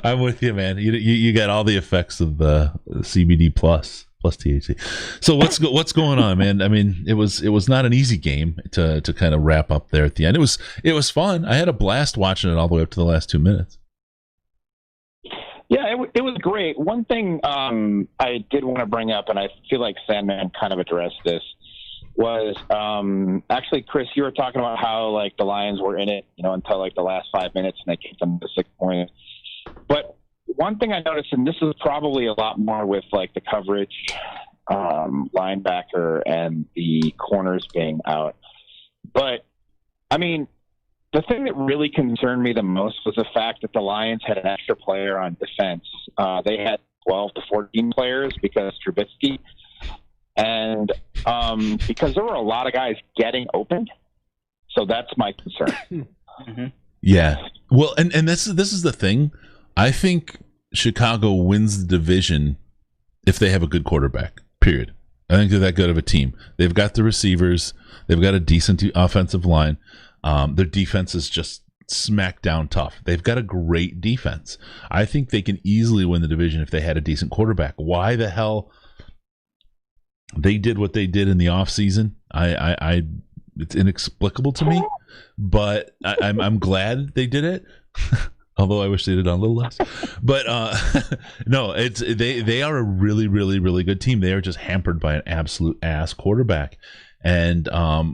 I'm with you, man. You got all the effects of the CBD plus THC. So what's going on, man? I mean, it was not an easy game to kind of wrap up there at the end. It was fun. I had a blast watching it all the way up to the last 2 minutes. Yeah, it was great. One thing I did want to bring up, and I feel like Sandman kind of addressed this, was actually, Chris, you were talking about how like the Lions were in it, until like the last 5 minutes, and they kicked them to 6 points. But one thing I noticed, and this is probably a lot more with like the coverage, linebacker, and the corners being out. But I mean, the thing that really concerned me the most was the fact that the Lions had an extra player on defense. They had 12 to 14 players because Trubisky, and because there were a lot of guys getting open. So that's my concern. Mm-hmm. Yeah. Well, and this is the thing. I think Chicago wins the division if they have a good quarterback, period. I think they're that good of a team. They've got the receivers. They've got a decent offensive line. Their defense is just smack down tough. They've got a great defense. I think they can easily win the division if they had a decent quarterback. Why the hell they did what they did in the offseason, it's inexplicable to me, but I'm glad they did it. Although I wish they did on a little less. But no, they are a really good team. They are just hampered by an absolute ass quarterback. And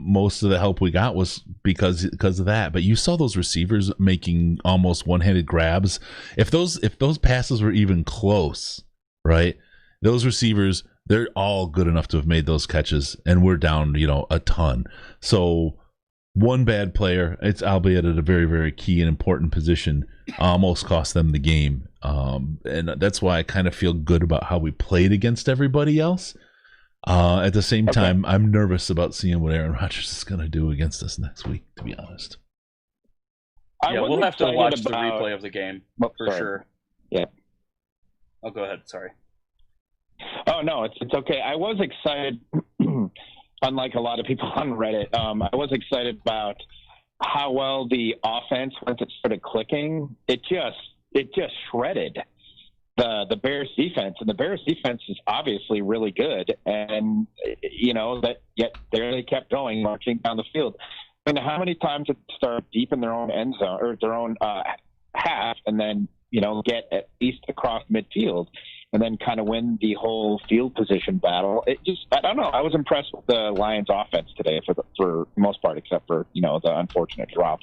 most of the help we got was because of that. But you saw those receivers making almost one-handed grabs. If those passes were even close, right? Those receivers, they're all good enough to have made those catches, and we're down, a ton. So one bad player, it's albeit at a very, very key and important position, almost cost them the game. And that's why I kind of feel good about how we played against everybody else. At the same time, I'm nervous about seeing what Aaron Rodgers is going to do against us next week, to be honest. Yeah, we'll have to watch the replay of the game for sure. Yeah. Oh, go ahead. Sorry. Oh, no, it's okay. I was excited, unlike a lot of people on Reddit, I was excited about how well the offense, once it started clicking, it just shredded the Bears defense, and the Bears defense is obviously really good, and that yet there they kept going, marching down the field. I mean, how many times did they start deep in their own end zone or their own half, and then get at least across midfield, and then kind of win the whole field position battle? I don't know. I was impressed with the Lions offense today for the most part, except for the unfortunate drop.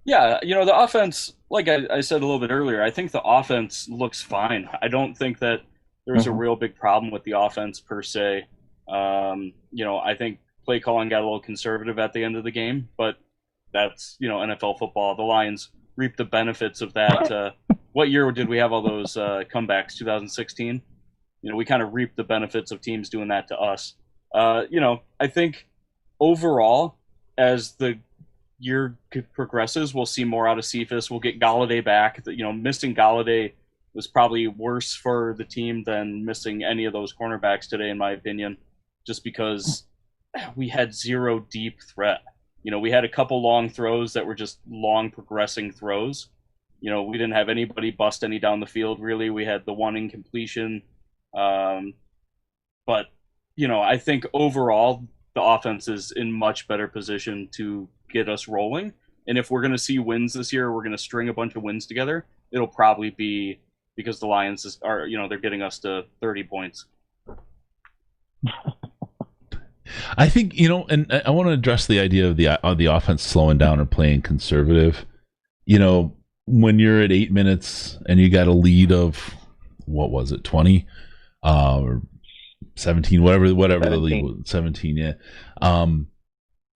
Yeah, the offense, like I said a little bit earlier, I think the offense looks fine. I don't think that there's a real big problem with the offense per se. I think play calling got a little conservative at the end of the game, but that's NFL football. The Lions reap the benefits of that. What year did we have all those comebacks? 2016. We kind of reap the benefits of teams doing that to us. I think overall, as the year progresses, we'll see more out of Cephas. We'll get Galladay back. Missing Galladay was probably worse for the team than missing any of those cornerbacks today, in my opinion, just because we had zero deep threat. We had a couple long throws that were just long progressing throws. We didn't have anybody bust any down the field, really. We had the one incompletion. But I think overall the offense is in much better position to get us rolling. And if we're going to see wins this year, we're going to string a bunch of wins together, it'll probably be because the Lions are, they're getting us to 30 points. I think, and I want to address the idea of the offense slowing down or playing conservative. When you're at 8 minutes and you got a lead of, what was it, 20 or 17, whatever 17. The lead was, 17, yeah.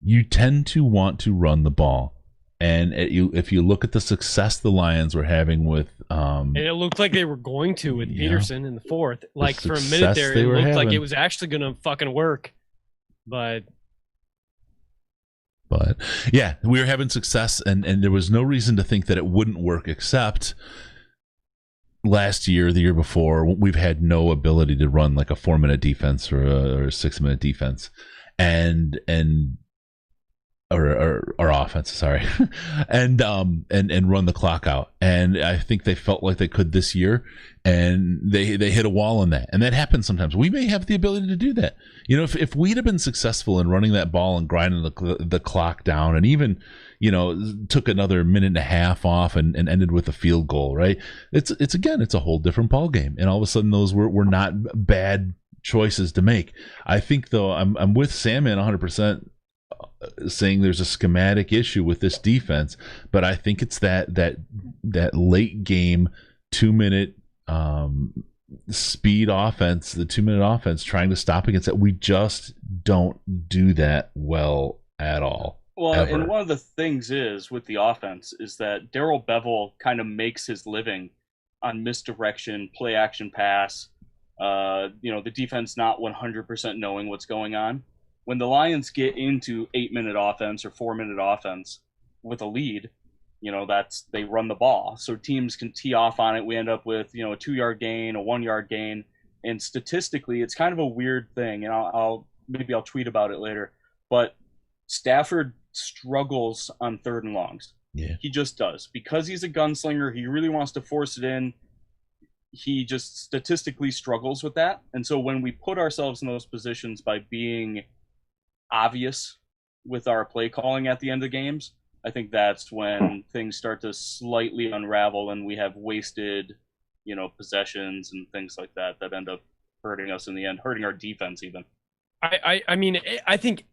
You tend to want to run the ball. And if you look at the success the Lions were having with, and it looked like they were going to with Peterson in the fourth. Like for a minute there, it looked like it was actually going to fucking work. But yeah, we were having success, and there was no reason to think that it wouldn't work. Except last year, the year before, we've had no ability to run like a 4-minute defense or a 6-minute defense, or offense, sorry, and run the clock out. And I think they felt like they could this year, and they hit a wall on that. And that happens sometimes. We may have the ability to do that. If we'd have been successful in running that ball and grinding the clock down, and even took another minute and a half off and ended with a field goal, right? It's a whole different ball game. And all of a sudden, those were not bad choices to make. I think though, I'm with Sandman 100%. Saying there's a schematic issue with this defense, but I think it's that late game 2-minute speed offense, the 2-minute offense, trying to stop against that. We just don't do that well at all. Well, ever. And one of the things is with the offense is that Darrell Bevel kind of makes his living on misdirection, play action pass. The defense not 100% knowing what's going on. When the Lions get into 8-minute offense or 4-minute offense with a lead, they run the ball. So teams can tee off on it. We end up with, a 2-yard gain, a 1-yard gain. And statistically, it's kind of a weird thing. And I'll tweet about it later. But Stafford struggles on 3rd and longs. Yeah. He just does. Because he's a gunslinger, he really wants to force it in. He just statistically struggles with that. And so when we put ourselves in those positions by being obvious with our play calling at the end of games, I think that's when things start to slightly unravel and we have wasted, possessions and things like that end up hurting us in the end, hurting our defense even. I think,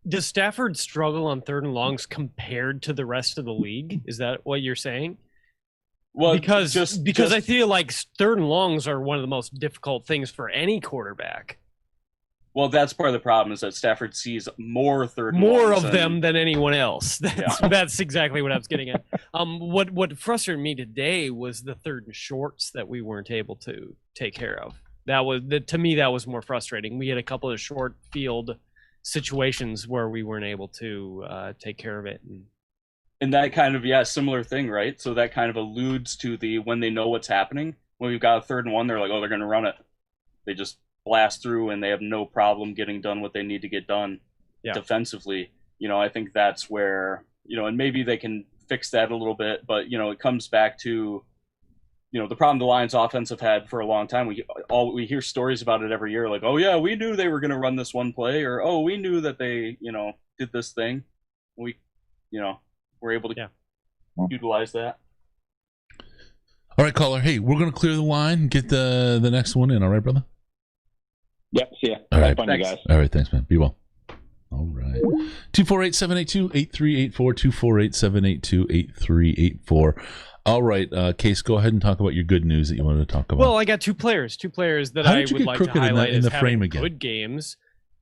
does Stafford struggle on 3rd and longs compared to the rest of the league? Is that what you're saying? Well, because I feel like 3rd and longs are one of the most difficult things for any quarterback. Well, that's part of the problem is that Stafford sees more 3rd and more longs of them than anyone else. Yeah. That's exactly what I was getting at. What frustrated me today was the 3rd and shorts that we weren't able to take care of. To me, that was more frustrating. We had a couple of short field situations where we weren't able to take care of it. And that kind of, similar thing, right? So that kind of alludes to when they know what's happening. When we've got a 3rd and 1, they're like, oh, they're going to run it. They just blast through and they have no problem getting done what they need to get done defensively. I think that's where, and maybe they can fix that a little bit, but, it comes back to, the problem the Lions offense have had for a long time. We hear stories about it every year, like, oh yeah, we knew they were going to run this one play, or, oh, we knew that they, did this thing. We, we're able to utilize that. All right, caller. Hey, we're going to clear the line and get the next one in. All right, brother? Yep, see ya. All right, fun, you guys. All right, thanks, man. Be well. All right. 248-782-8384, 248-782-8384. All right, Case, go ahead and talk about your good news that you wanted to talk about. Well, I got two players that I would like to highlight in the as frame having again? good games.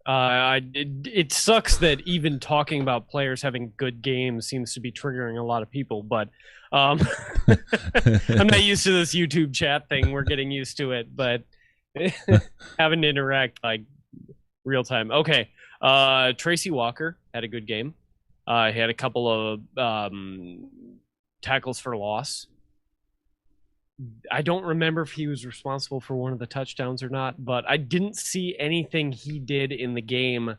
It sucks that even talking about players having good games seems to be triggering a lot of people, but I'm not used to this YouTube chat thing. We're getting used to it, but having to interact like real time. Okay. Tracy Walker had a good game. He had a couple of tackles for loss. I don't remember if he was responsible for one of the touchdowns or not, but I didn't see anything he did in the game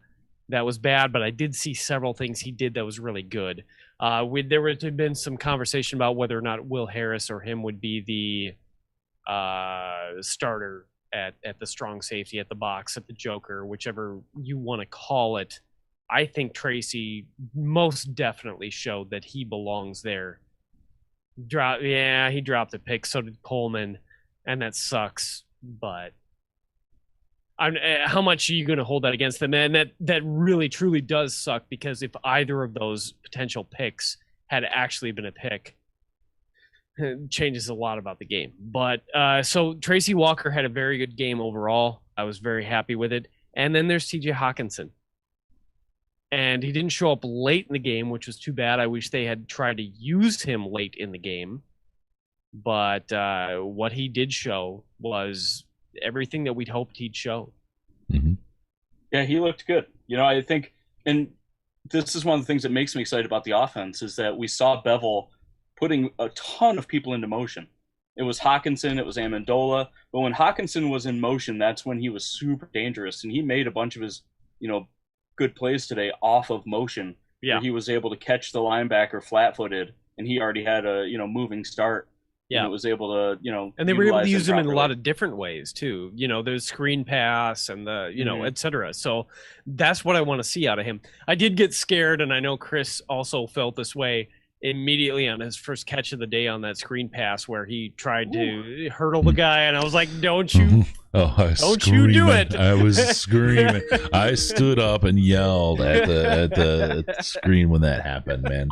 that was bad, but I did see several things he did that was really good. There would have been some conversation about whether or not Will Harris or him would be the starter at the strong safety, at the box, at the joker, whichever you want to call it. I think Tracy most definitely showed that he belongs there. He dropped a pick. So did Coleman, and that sucks. But how much are you going to hold that against them? And that really truly does suck, because if either of those potential picks had actually been a pick, it changes a lot about the game. But so Tracy Walker had a very good game overall. I was very happy with it. And then there's TJ Hawkinson. And he didn't show up late in the game, which was too bad. I wish they had tried to use him late in the game. But what he did show was everything that we'd hoped he'd show. Mm-hmm. Yeah, he looked good. I think, and this is one of the things that makes me excited about the offense, is that we saw Bevel putting a ton of people into motion. It was Hawkinson, it was Amendola. But when Hawkinson was in motion, that's when he was super dangerous. And he made a bunch of his, good plays today off of motion. Yeah. Where he was able to catch the linebacker flat-footed, and he already had a moving start. Yeah, and it was able to and they were able to use him in a lot of different ways too. There's screen pass and the etc. So that's what I want to see out of him. I did get scared, and I know Chris also felt this way immediately on his first catch of the day on that screen pass where he tried to hurdle the guy, and I was like, "Don't you? Don't you do it!" I was screaming. I stood up and yelled at the screen when that happened, man.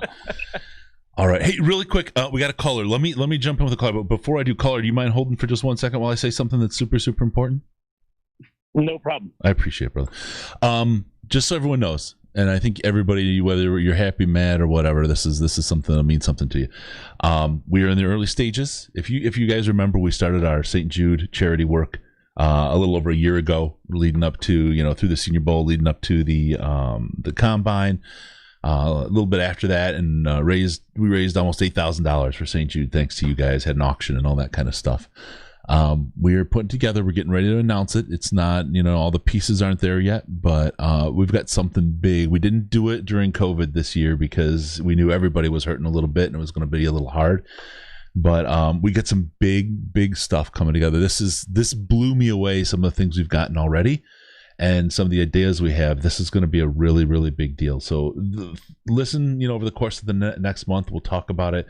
All right, hey, really quick, we got a caller. Let me jump in with a caller. But before I do, caller, do you mind holding for just 1 second while I say something that's super, super important? No problem. I appreciate it, brother. Just so everyone knows, and I think everybody, whether you're happy, mad, or whatever, this is something that means something to you. We are in the early stages. If you guys remember, we started our St. Jude charity work a little over a year ago, leading up to through the Senior Bowl, leading up to the combine. A little bit after that, and we raised almost $8,000 for St. Jude, thanks to you guys. Had an auction and all that kind of stuff. We're putting together. We're getting ready to announce it. It's not, all the pieces aren't there yet, but we've got something big. We didn't do it during COVID this year because we knew everybody was hurting a little bit and it was going to be a little hard. But we get some big stuff coming together. This blew me away, some of the things we've gotten already. And some of the ideas we have, this is going to be a really, really big deal. So listen, over the course of the next month, we'll talk about it.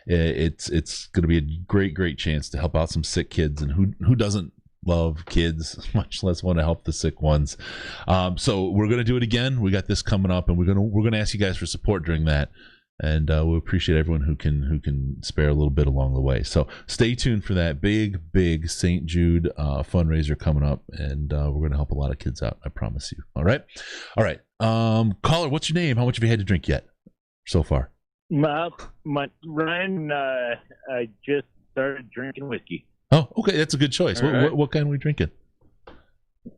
It's going to be a great chance to help out some sick kids. And who doesn't love kids, much less want to help the sick ones. So we're going to do it again. We got this coming up, and we're going to ask you guys for support during that. And we appreciate everyone who can spare a little bit along the way. So stay tuned for that big St. Jude fundraiser coming up, and we're going to help a lot of kids out. I promise you. All right. Caller, what's your name? How much have you had to drink yet so far? Ryan, I just started drinking whiskey. Oh, okay, that's a good choice. What kind are we drinking?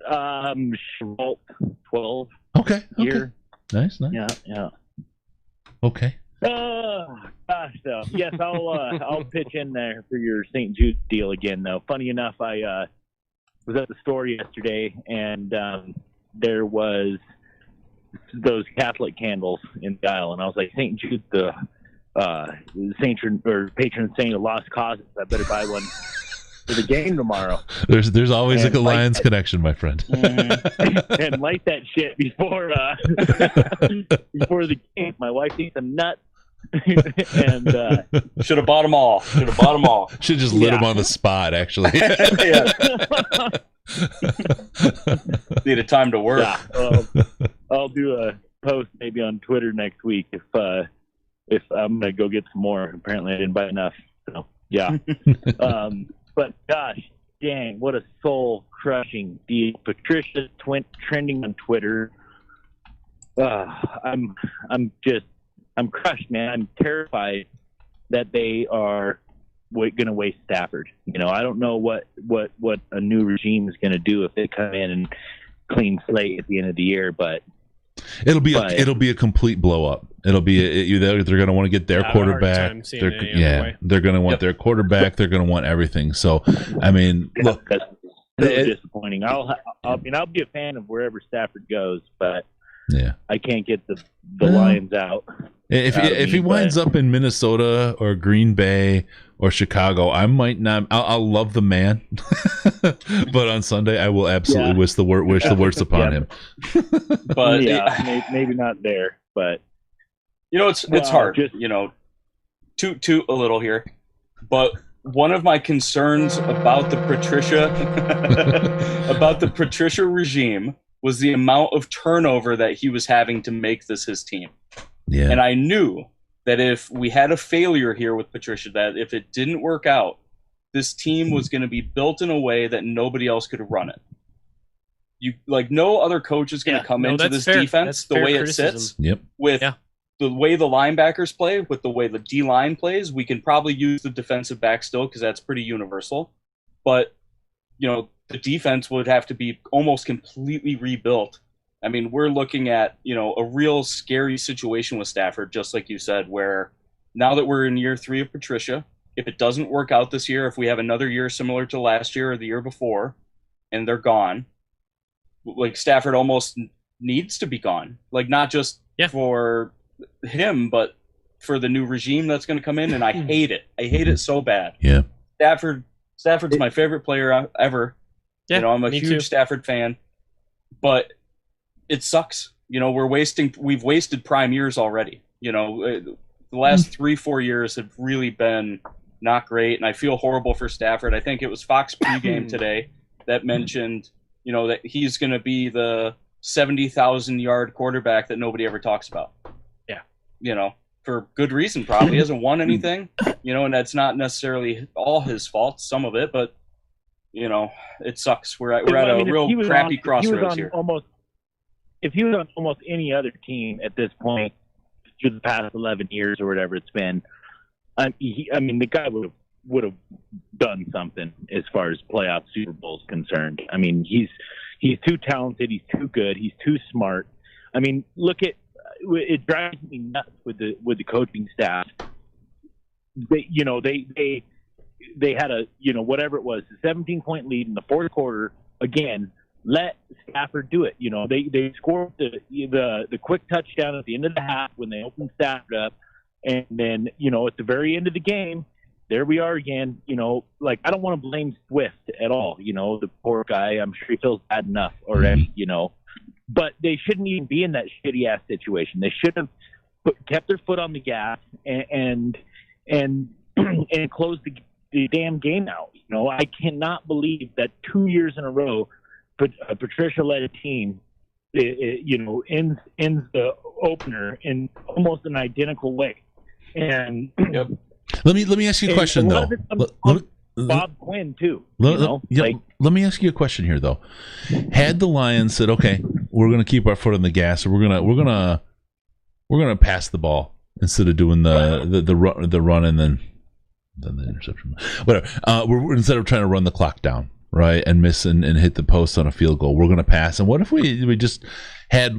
Schwalt 12. Okay. Year. Nice. Yeah. Okay. Gosh, though. Yes, I'll pitch in there for your St. Jude deal again, though. Funny enough, I was at the store yesterday, and there was those Catholic candles in the aisle, and I was like, St. Jude, the patron saint of lost causes. I better buy one for the game tomorrow. There's always a Lions connection, my friend. And light that shit before the game. My wife thinks I'm nuts. And should have bought them all. Should have just lit them on the spot, actually. Needed time to work. Yeah, I'll do a post maybe on Twitter next week if I'm gonna go get some more. Apparently, I didn't buy enough. So yeah. But gosh, dang, what a soul-crushing deal. Patricia trending on Twitter. I'm crushed, man. I'm terrified that they are going to waste Stafford. You know, I don't know what a new regime is going to do if they come in and clean slate at the end of the year, but it'll be a complete blow up. It'll be they're going to want to get their quarterback. They're going to want their quarterback. They're going to want everything. So, I mean, look, that's so disappointing. I'll be a fan of wherever Stafford goes, but I can't get the Lions out. If he winds up in Minnesota or Green Bay or Chicago, I might not. I'll love the man, but on Sunday I will absolutely wish the worst upon him. But maybe not there. But you know, it's hard. You know, toot a little here, but one of my concerns about the Patricia regime was the amount of turnover that he was having to make this his team. Yeah. And I knew that if we had a failure here with Patricia, that if it didn't work out, this team was going to be built in a way that nobody else could run it. No other coach is going to come into this defense the way it sits. Yep. With the way the linebackers play, with the way the D-line plays, we can probably use the defensive back still because that's pretty universal. But, you know, the defense would have to be almost completely rebuilt. I mean, we're looking at, you know, a real scary situation with Stafford, just like you said, where now that we're in year 3 of Patricia, if it doesn't work out this year, if we have another year similar to last year or the year before, and they're gone, like Stafford almost needs to be gone. Like, not just for him, but for the new regime that's going to come in, and I hate it. I hate it so bad. Yeah. Stafford's my favorite player ever. Yeah, you know, I'm a huge too. Stafford fan, but it sucks. You know, we've wasted prime years already. You know, the last 3-4 years have really been not great, and I feel horrible for Stafford. I think it was Fox pregame today that mentioned, you know, that he's going to be the 70,000-yard quarterback that nobody ever talks about. Yeah. You know, for good reason, probably. He hasn't won anything, you know, and that's not necessarily all his fault, some of it, but, you know, it sucks. We're at a real crappy crossroads here. If he was on almost any other team at this point through the past 11 years or whatever it's been, I mean, the guy would have done something as far as playoff Super Bowl is concerned. I mean, he's too talented, he's too good, he's too smart. I mean, look at it drives me nuts with the coaching staff. They had a, you know, whatever it was, a 17-point lead in the fourth quarter. Again, let Stafford do it. You know, they scored the quick touchdown at the end of the half when they opened Stafford up, and then, you know, at the very end of the game, there we are again. You know, like, I don't want to blame Swift at all. You know, the poor guy, I'm sure he feels bad enough already. You know, but they shouldn't even be in that shitty ass situation. They should have kept their foot on the gas and closed the damn game out. You know, I cannot believe that 2 years in a row, Patricia led a team, you know, ends the opener in almost an identical way. And let me ask you a question though. Bob Quinn too. Let me ask you a question here though. Had the Lions said, "Okay, we're going to keep our foot on the gas, or we're gonna pass the ball instead of doing the run and then the interception, whatever. We're instead of trying to run the clock down." Right, and miss and hit the post on a field goal, we're going to pass. And what if we just had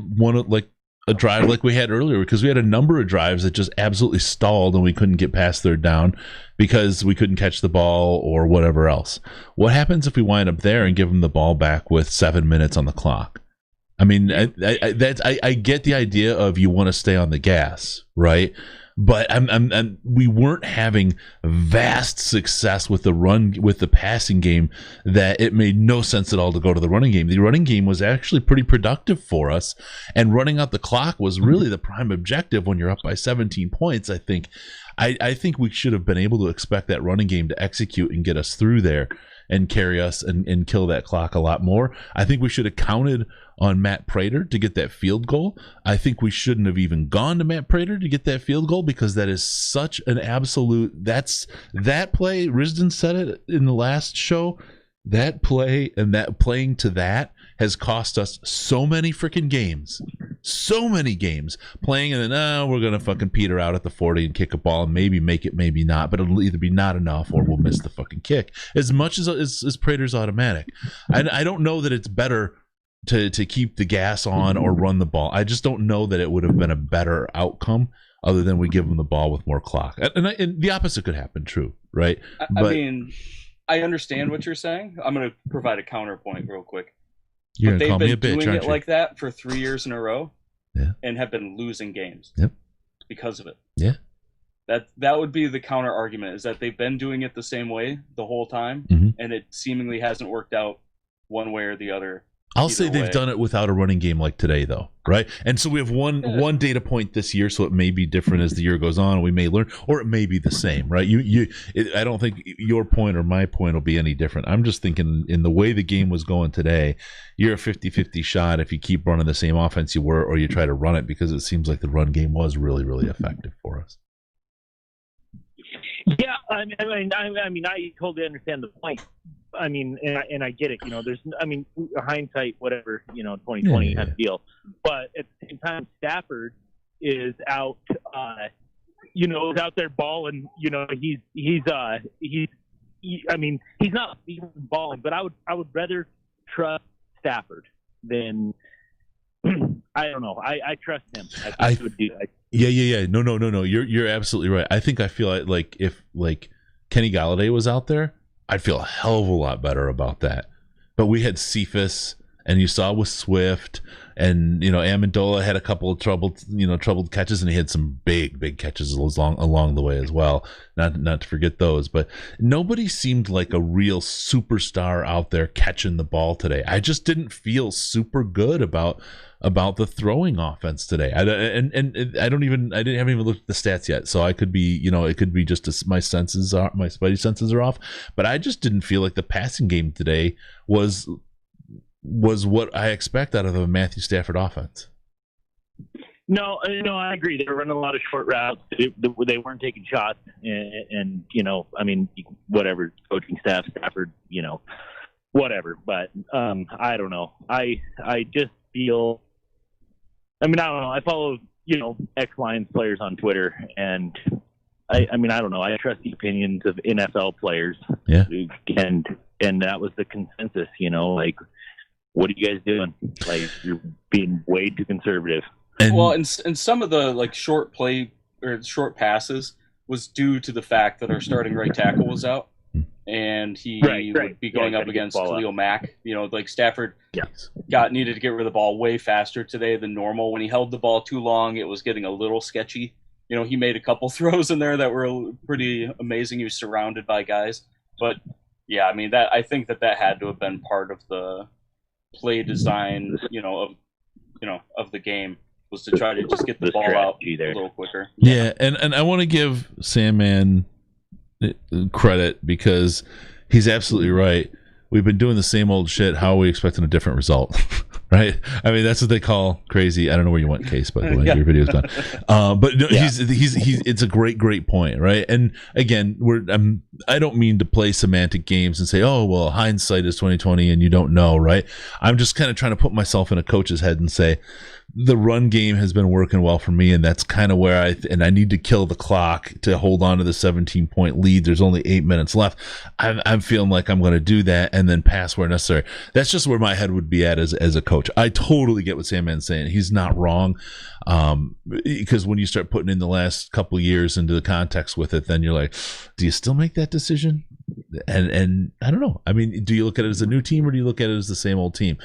a drive like we had earlier, because we had a number of drives that just absolutely stalled and we couldn't get past third down because we couldn't catch the ball or whatever else. What happens if we wind up there and give them the ball back with 7 minutes on the clock? I mean, I get the idea of you want to stay on the gas, right? But we weren't having vast success with the run, with the passing game, that it made no sense at all to go to the running game. The running game was actually pretty productive for us, and running out the clock was really the prime objective when you're up by 17 points. I think we should have been able to expect that running game to execute and get us through there and carry us and kill that clock a lot more. I think we should have counted on Matt Prater to get that field goal. I think we shouldn't have even gone to Matt Prater to get that field goal, because that is such an absolute, that play, Risden said it in the last show, that play and that playing to that has cost us so many freaking games. So many games playing, and then we're gonna fucking peter out at the 40 and kick a ball and maybe make it, maybe not, but it'll either be not enough or we'll miss the fucking kick. As much as Prater's automatic, I don't know that it's better to keep the gas on or run the ball. I just don't know that it would have been a better outcome other than we give them the ball with more clock. And the opposite could happen, true, right? I mean, I understand what you're saying. I'm going to provide a counterpoint real quick. You're but going to call me a bitch, doing aren't it you? like that for 3 years in a row, yeah, and have been losing games, yep, because of it. Yeah, that would be the counter argument, is that they've been doing it the same way the whole time, mm-hmm. and it seemingly hasn't worked out one way or the other. I'll say they've done it without a running game like today, though, right? And so we have one data point this year, so it may be different as the year goes on. We may learn, or it may be the same, right? I don't think your point or my point will be any different. I'm just thinking in the way the game was going today, you're a 50-50 shot if you keep running the same offense you were, or you try to run it, because it seems like the run game was really, really effective for us. Yeah, I mean, I totally understand the point. I mean, and I get it. There's, hindsight, whatever, 2020 kind of deal. But at the same time, Stafford is out, is out there balling. He's not even balling. But I would rather trust Stafford than I don't know. I trust him. I think he would do that. Yeah. No. You're absolutely right. I feel like if Kenny Galladay was out there, I'd feel a hell of a lot better about that. But we had Cephas, and you saw with Swift, and Amendola had a couple of troubled catches, and he had some big catches along the way as well. Not to forget those, but nobody seemed like a real superstar out there catching the ball today. I just didn't feel super good about the throwing offense today. I haven't even looked at the stats yet, so I could be, it could be just my spidey senses are off, but I just didn't feel like the passing game today was what I expect out of a Matthew Stafford offense. No, I agree. They were running a lot of short routes. They weren't taking shots, and whatever, coaching staff, Stafford, whatever. But I don't know. I just feel. I don't know. I follow ex-Lions players on Twitter, and I don't know. I trust the opinions of NFL players. Yeah. And that was the consensus. What are you guys doing? Like, you're being way too conservative. And some of the short play or short passes was due to the fact that our starting right tackle was out, and he would be going up against Khalil Mack. Stafford needed to get rid of the ball way faster today than normal. When he held the ball too long, it was getting a little sketchy. He made a couple throws in there that were pretty amazing. He was surrounded by guys, but yeah, I think that had to have been part of the play design, of the game, was to try to just get the ball out a little quicker. Yeah, and I want to give Sandman credit, because he's absolutely right. We've been doing the same old shit. How are we expecting a different result? Right? That's what they call crazy. I don't know where you went, Case, by the way. Your video's done. But no, he's it's a great point, right? And again, I don't mean to play semantic games and say, oh, well, hindsight is 2020 and you don't know, right? I'm just kind of trying to put myself in a coach's head and say, the run game has been working well for me, and that's kind of where I need to kill the clock to hold on to the 17-point lead. There's only 8 minutes left. I'm feeling like I'm going to do that and then pass where necessary. That's just where my head would be at as a coach. I totally get what Sandman's saying. He's not wrong, because when you start putting in the last couple years into the context with it, then you're like, do you still make that decision? And I don't know. Do you look at it as a new team, or do you look at it as the same old team?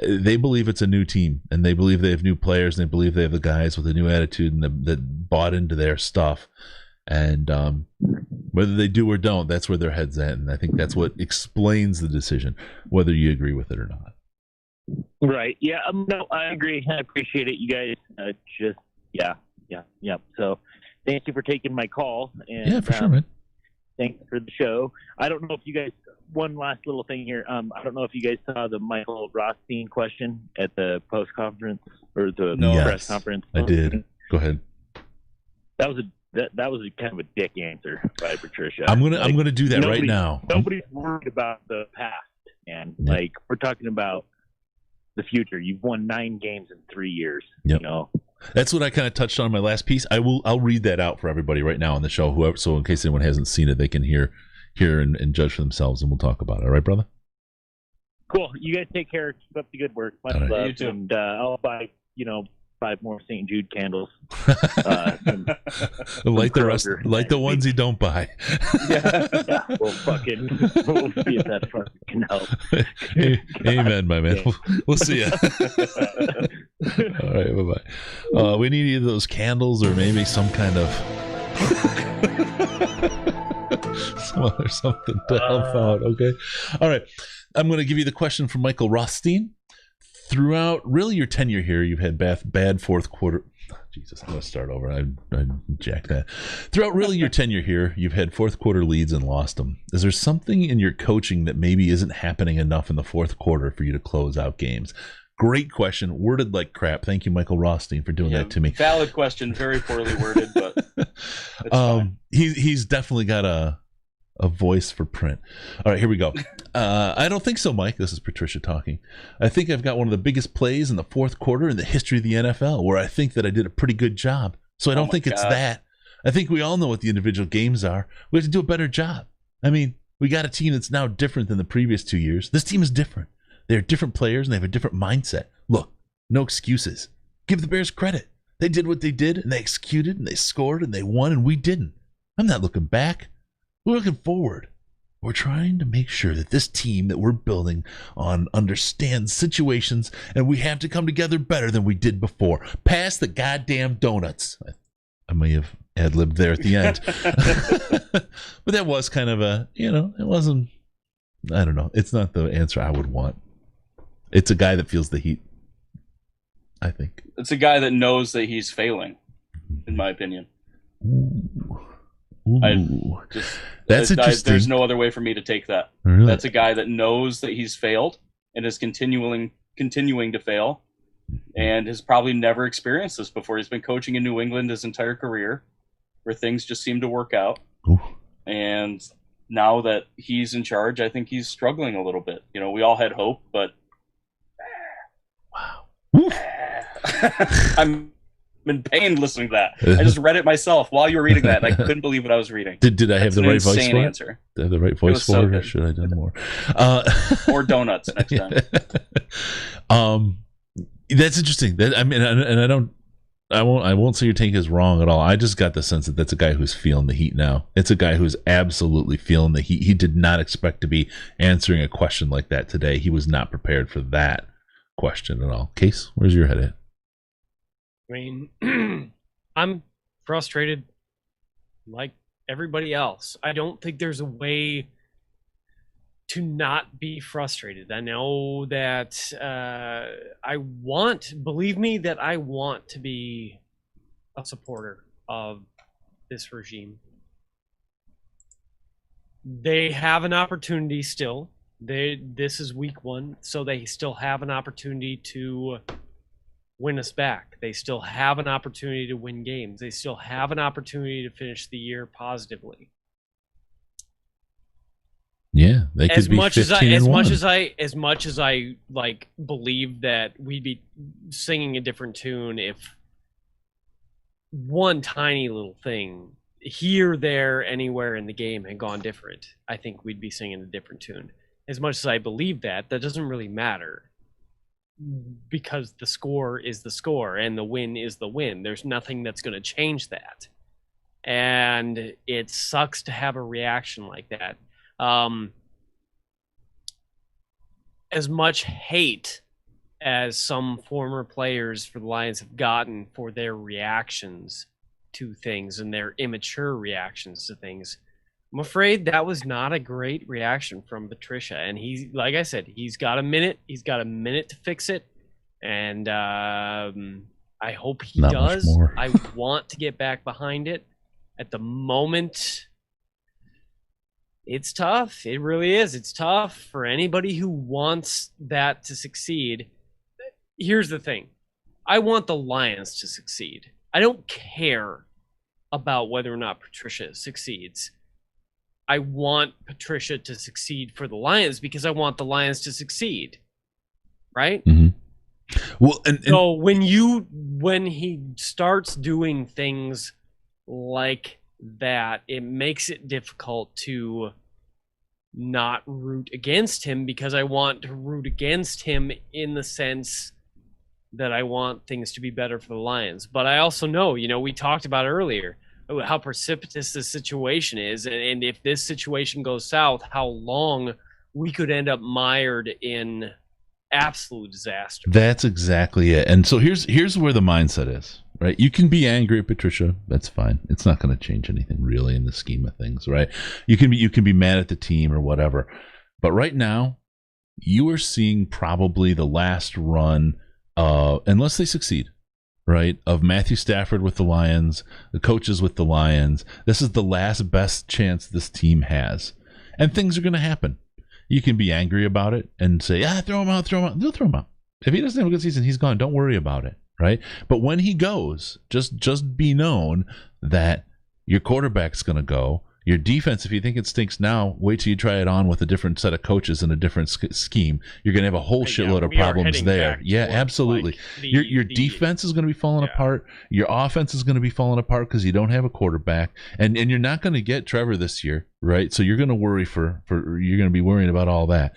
They believe it's a new team, and they believe they have new players, and they believe they have the guys with a new attitude and that bought into their stuff. And whether they do or don't, that's where their head's at, and I think that's what explains the decision, whether you agree with it or not. Right. Yeah. No, I agree. I appreciate it. You guys yeah. So thank you for taking my call. And, yeah, for sure, man. Thanks for the show. I don't know if you guys, one last little thing here. I don't know if you guys saw the Michael Rothstein question at the post conference or the press conference. I did. Go ahead. That was a kind of a dick answer by Patricia. I'm gonna do that right now. Nobody's worried about the pass. man. Yeah. Like, we're talking about the future. You've won 9 games in 3 years. Yep. You know, That's what I kind of touched on in my last piece. I'll read that out for everybody right now on the show, whoever, so in case anyone hasn't seen it, they can hear and judge for themselves, and we'll talk about it. All right, brother? cool. You guys take care. Keep up the good work. Much All right. love. You too. And I'll buy 5 more St. Jude candles. Light the rest, Kroger like the next ones you don't buy. Yeah. Yeah, we'll see if that fucking can help. Amen, my man. We'll see you. All right, bye-bye. We need either those candles or maybe some kind of something to help out. Okay. All right. I'm going to give you the question from Michael Rothstein. Throughout really your tenure here, you've had bad fourth quarter. Jesus, I'm going to start over. I jacked that. Throughout really your tenure here, you've had fourth quarter leads and lost them. Is there something in your coaching that maybe isn't happening enough in the fourth quarter for you to close out games? Great question. Worded like crap. Thank you, Michael Rothstein, for doing that to me. Valid question. Very poorly worded, but it's fine. He's definitely got a voice for print. All right, here we go. I don't think so, Mike. This is Patricia talking. I think I've got one of the biggest plays in the fourth quarter in the history of the NFL, where I think that I did a pretty good job. So I don't think it's that. I think we all know what the individual games are. We have to do a better job. I mean, we got a team that's now different than the previous 2 years. This team is different. They're different players, and they have a different mindset. Look, no excuses. Give the Bears credit. They did what they did, and they executed, and they scored, and they won, and we didn't. I'm not looking back. We're looking forward. We're trying to make sure that this team that we're building on understands situations, and we have to come together better than we did before. Pass the goddamn donuts. I may have ad-libbed there at the end. But that was kind of it wasn't, I don't know. It's not the answer I would want. It's a guy that feels the heat, I think. It's a guy that knows that he's failing, in my opinion. Ooh. That's interesting. There's no other way for me to take that. Really? That's a guy that knows that he's failed and is continuing to fail, and has probably never experienced this before. He's been coaching in New England his entire career, where things just seem to work out. Ooh. And now that he's in charge, I think he's struggling a little bit. We all had hope, but wow. I'm in pain listening to that. I just read it myself while you were reading that, and I couldn't believe what I was reading. Did I have the right voice for it? Answer. Did I have the right voice for it? Or should I have done more? Or donuts next time. That's interesting. I won't say your take is wrong at all. I just got the sense that that's a guy who's feeling the heat now. It's a guy who's absolutely feeling the heat. He did not expect to be answering a question like that today. He was not prepared for that question at all. Case, where's your head at? I mean, I'm frustrated like everybody else. I don't think there's a way to not be frustrated. I know that believe me, that I want to be a supporter of this regime. They have an opportunity still. This is week 1, so they still have an opportunity to win us back. They still have an opportunity to win games. They still have an opportunity to finish the year positively. Yeah, they could be 15-1. As much as I like believe that we'd be singing a different tune if one tiny little thing here, there, anywhere in the game had gone different, I think we'd be singing a different tune. As much as I believe that doesn't really matter, because the score is the score and the win is the win. There's nothing that's going to change that. And it sucks to have a reaction like that. As much hate as some former players for the Lions have gotten for their reactions to things and their immature reactions to things, I'm afraid that was not a great reaction from Patricia. And he's, like I said, he's got a minute. He's got a minute to fix it. And I hope he does. I want to get back behind it. At the moment, it's tough. It really is. It's tough for anybody who wants that to succeed. Here's the thing. I want the Lions to succeed. I don't care about whether or not Patricia succeeds. I want Patricia to succeed for the Lions because I want the Lions to succeed. Right? Mm-hmm. Well, and so when he starts doing things like that, it makes it difficult to not root against him, because I want to root against him in the sense that I want things to be better for the Lions. But I also know, we talked about earlier how precipitous this situation is, and if this situation goes south, how long we could end up mired in absolute disaster. That's exactly it. And so here's where the mindset is, right? You can be angry at Patricia. That's fine. It's not going to change anything really in the scheme of things, right? You can be mad at the team or whatever. But right now, you are seeing probably the last run, unless they succeed, right, of Matthew Stafford with the Lions, the coaches with the Lions. This is the last best chance this team has. And things are going to happen. You can be angry about it and say, throw him out. They'll throw him out. If he doesn't have a good season, he's gone. Don't worry about it, right? But when he goes, just be known that your quarterback's going to go. Your defense, if you think it stinks now, wait till you try it on with a different set of coaches and a different scheme. You're going to have a whole shitload of problems there. Yeah, absolutely. Your defense is going to be falling apart. Your offense is going to be falling apart because you don't have a quarterback, and you're not going to get Trevor this year, right? So you're going to worry for you're going to be worrying about all that.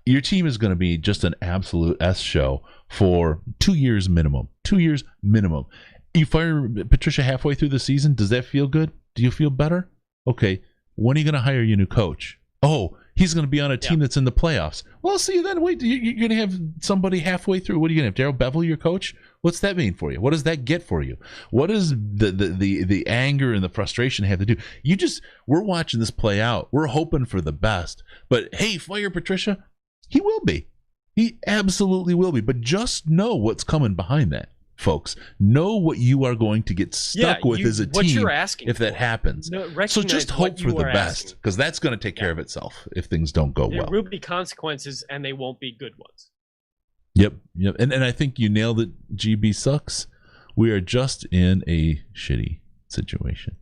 Your team is going to be just an absolute S show for 2 years minimum. 2 years minimum. You fire Patricia halfway through the season. Does that feel good? Do you feel better? Okay, when are you going to hire your new coach? Oh, he's going to be on a team that's in the playoffs. Well, see, then wait, you're going to have somebody halfway through. What are you going to have? Daryl Bevel, your coach? What's that mean for you? What does that get for you? What does the anger and the frustration have to do? We're watching this play out. We're hoping for the best. But hey, fire Patricia. He will be. He absolutely will be. But just know what's coming behind that. Folks, know what you are going to get stuck with as a team if that happens. So just hope for the best, because that's going to take care of itself if things don't go well. There will be consequences, and they won't be good ones. Yep. And I think you nailed it, GB sucks. We are just in a shitty situation.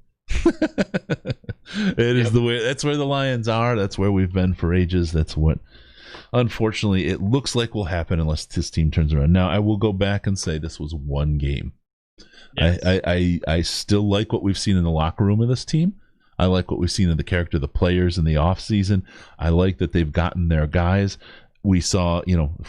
It is the way. That's where the Lions are. That's where we've been for ages. That's what, unfortunately, it looks like will happen unless this team turns around. Now, I will go back and say this was one game. Yes. I still like what we've seen in the locker room of this team. I like what we've seen in the character of the players in the offseason. I like that they've gotten their guys. We saw,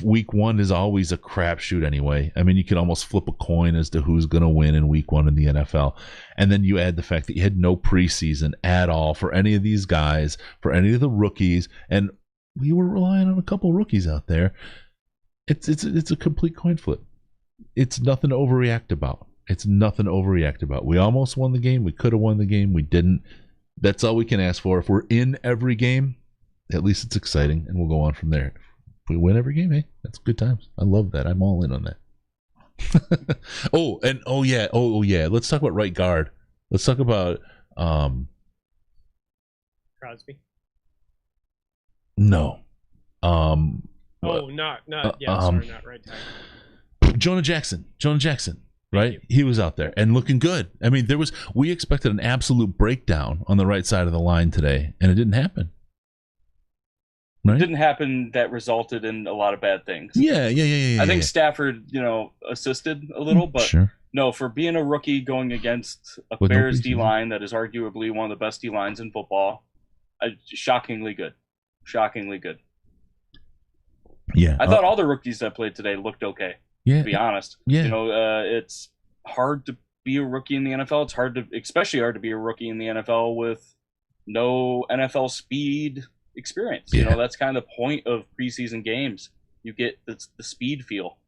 week one is always a crapshoot anyway. I mean, you can almost flip a coin as to who's going to win in week one in the NFL. And then you add the fact that you had no preseason at all for any of these guys, for any of the rookies. And we were relying on a couple rookies out there. It's a complete coin flip. It's nothing to overreact about. We almost won the game. We could have won the game. We didn't. That's all we can ask for. If we're in every game, at least it's exciting, and we'll go on from there. If we win every game, hey, that's good times. I love that. I'm all in on that. Oh yeah. Let's talk about right guard. Let's talk about Crosby. No. Not right time. Jonah Jackson, right? He was out there and looking good. I mean, we expected an absolute breakdown on the right side of the line today, and it didn't happen. Right? It didn't happen. That resulted in a lot of bad things. Yeah. I think Stafford, assisted a little, but sure. No, for being a rookie going against a Bears D-line that is arguably one of the best D-lines in football, shockingly good. Yeah, I thought all the rookies that played today looked okay. Yeah, to be honest. Yeah, it's hard to be a rookie in the NFL. It's especially hard to be a rookie in the NFL with no NFL speed experience. Yeah. That's kind of the point of preseason games. You get the speed feel,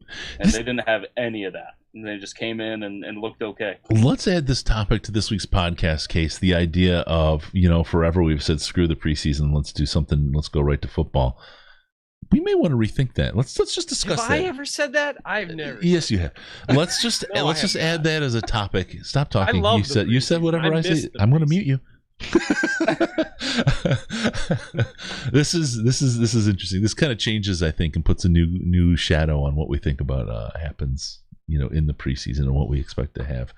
and they didn't have any of that. And they just came in and looked okay. Let's add this topic to this week's podcast, Case. The idea of, forever we've said, screw the preseason. Let's do something. Let's go right to football. We may want to rethink that. Let's just discuss that. Have I ever said that? I've never. Yes, you have. Let's just add that as a topic. Stop talking. You said whatever I say. I'm going to mute you. This is interesting. This kind of changes, I think, and puts a new shadow on what we think about happens, in the preseason and what we expect to have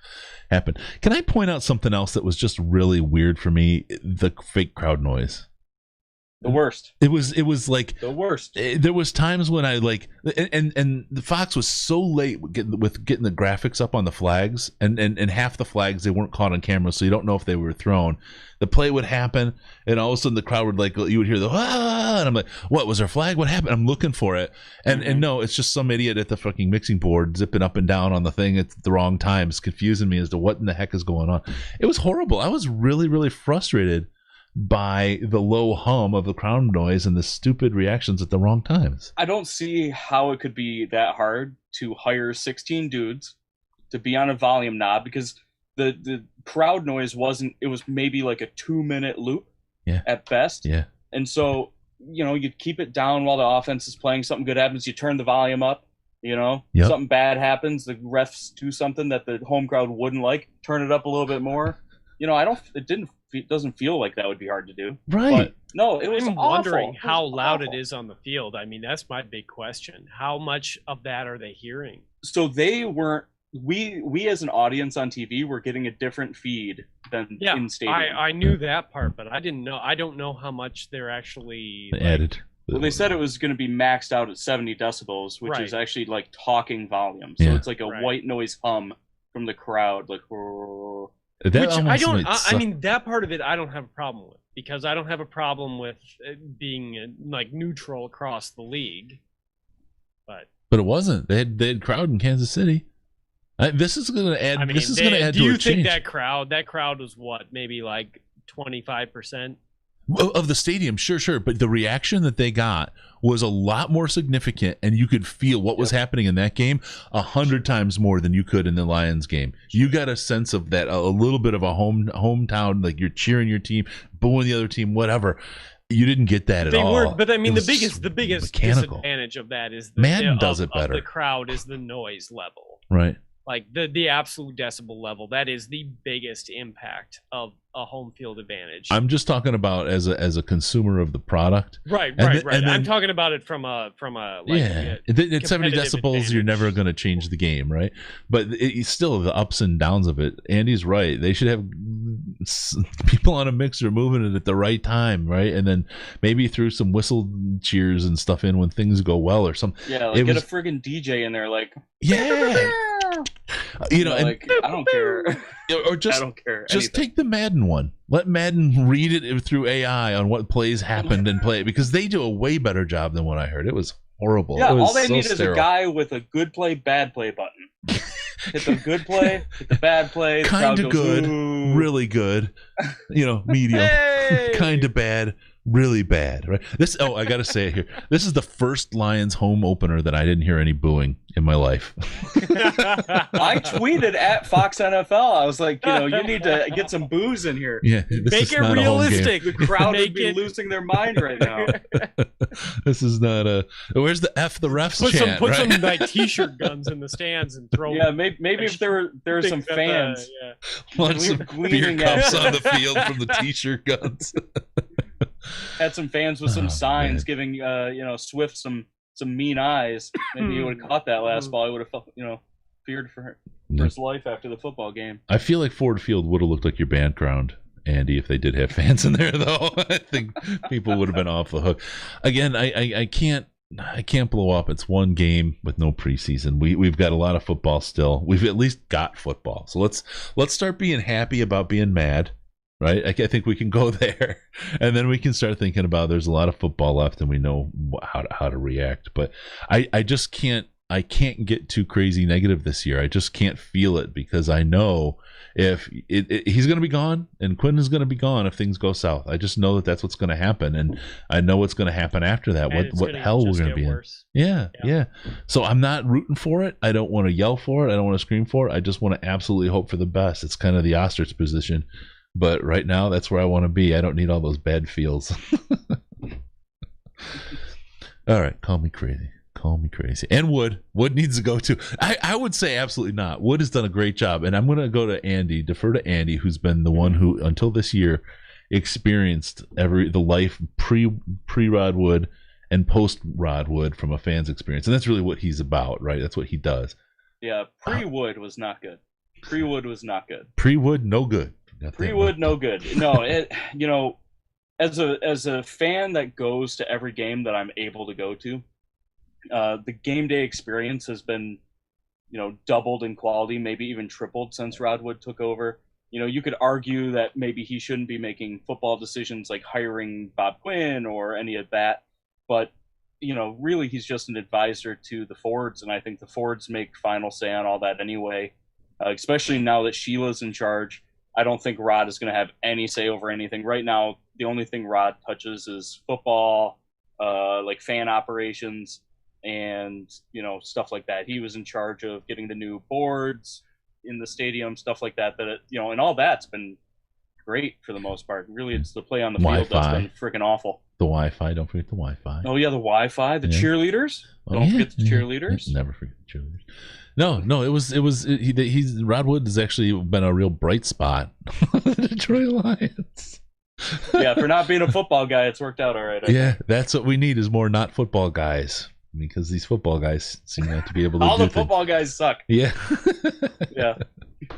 happen. Can I point out something else that was just really weird for me? The fake crowd noise. The worst. It was like The worst. there was times when I like, and the Fox was so late with getting the graphics up on the flags, and half the flags they weren't caught on camera, so you don't know if they were thrown. The play would happen, and all of a sudden the crowd would you would hear the and I'm like, what was our flag? What happened? I'm looking for it, and no, it's just some idiot at the fucking mixing board zipping up and down on the thing at the wrong times, confusing me as to what in the heck is going on. It was horrible. I was really, really frustrated by the low hum of the crowd noise and the stupid reactions at the wrong times. I don't see how it could be that hard to hire 16 dudes to be on a volume knob, because the crowd noise wasn't, it was maybe like a 2-minute loop at best. Yeah. And so, you keep it down while the offense is playing, something good happens, you turn the volume up, something bad happens, the refs do something that the home crowd wouldn't like, turn it up a little bit more. It doesn't feel like that would be hard to do. Right. But no, it was I'm awful. wondering how loud awful. it is on the field. I mean, that's my big question. How much of that are they hearing? So they weren't. We as an audience on TV were getting a different feed than in stadium. I knew that part, but I didn't know. I don't know how much they're actually Added. Well, they said it was going to be maxed out at 70 decibels, which is actually like talking volume. So it's like a white noise hum from the crowd, like. Which I don't. I mean, that part of it I don't have a problem with, because I don't have a problem with being like neutral across the league. But it wasn't. They had crowd in Kansas City. This is going to add. I mean, this is going to add to a change. Do you think that crowd was what, maybe like 25%? Of the stadium, sure, but the reaction that they got was a lot more significant, and you could feel what was happening in that game 100 times more than you could in the Lions game. You got a sense of that, a little bit of a hometown, like you're cheering your team, booing the other team, whatever. You didn't get that at all. But I mean, the biggest mechanical. disadvantage of that is Madden does it better. Of the crowd is the noise level, right? Like the absolute decibel level. That is the biggest impact of a home field advantage. I'm just talking about as a consumer of the product. Right. I'm talking about it from a like, at 70 decibels, advantage. You're never going to change the game, right? But it's still the ups and downs of it. Andy's right. They should have people on a mixer moving it at the right time, right? And then maybe through some whistle cheers and stuff in when things go well or something. Yeah, like get a friggin' DJ in there, like like I don't care. Or just, I don't care. Just take the Madden one. Let Madden read it through AI on what plays happened and play it, because they do a way better job than what I heard. It was horrible. Yeah, was all they need sterile. is a guy with a good play, bad play button. Hit the good play, hit the bad play. Kind of good, ooh. Really good, medium, kind of bad, really bad, right? I gotta say it here. This is the first Lions home opener that I didn't hear any booing in my life. I tweeted at Fox NFL. I was like, you need to get some boos in here. Yeah, this make is it not realistic. The crowd would be losing their mind right now. This is not a. Where's the F the refs chant? Put some like t-shirt guns in the stands and throw. Yeah, maybe if there were some fans. Launch some beer cups on the field from the t-shirt guns. Had some fans with some signs giving Swift some mean eyes. Maybe he would have caught that last ball. He would have felt feared for his life after the football game. I feel like Ford Field would have looked like your background, Andy, if they did have fans in there, though. I think people would have been off the hook. Again, I can't blow up. It's one game with no preseason. We've got a lot of football still. We've at least got football. So let's start being happy about being mad. Right, I think we can go there, and then we can start thinking about there's a lot of football left, and we know how to react. But I just can't get too crazy negative this year. I just can't feel it, because I know if he's going to be gone and Quinn is going to be gone if things go south. I just know that that's what's going to happen, and I know what's going to happen after that. What hell we're going to be in? Yeah. So I'm not rooting for it. I don't want to yell for it. I don't want to scream for it. I just want to absolutely hope for the best. It's kind of the ostrich position. But right now, that's where I want to be. I don't need all those bad feels. All right, call me crazy. And Wood needs to go too. I would say absolutely not. Wood has done a great job, and I'm going to go to Andy, defer to Andy, who's been the one who, until this year, experienced the life pre-Rod Wood and post-Rod Wood from a fan's experience. And that's really what he's about, right? That's what he does. Yeah, pre-Wood was not good. Pre-Wood was not good. Pre-Wood, no good. Pre-Wood, no good. No, as a fan that goes to every game that I'm able to go to, the game day experience has been, doubled in quality, maybe even tripled since Rod Wood took over. You could argue that maybe he shouldn't be making football decisions like hiring Bob Quinn or any of that, but really he's just an advisor to the Fords, and I think the Fords make final say on all that anyway. Especially now that Sheila's in charge, I don't think Rod is going to have any say over anything. Right now, the only thing Rod touches is football, like fan operations, and stuff like that. He was in charge of getting the new boards in the stadium, stuff like that. And all that's been great for the most part. Really, it's the play on the field that's been freaking awful. The Wi-Fi, don't forget the Wi-Fi. Oh yeah, the Wi-Fi, the cheerleaders. Don't forget the cheerleaders. Never forget the cheerleaders. No, he's Rod Wood has actually been a real bright spot on the Detroit Lions. Yeah, for not being a football guy, it's worked out all right. Yeah, that's what we need is more not football guys, because these football guys seem not to be able to. All the football guys suck. Yeah. Yeah.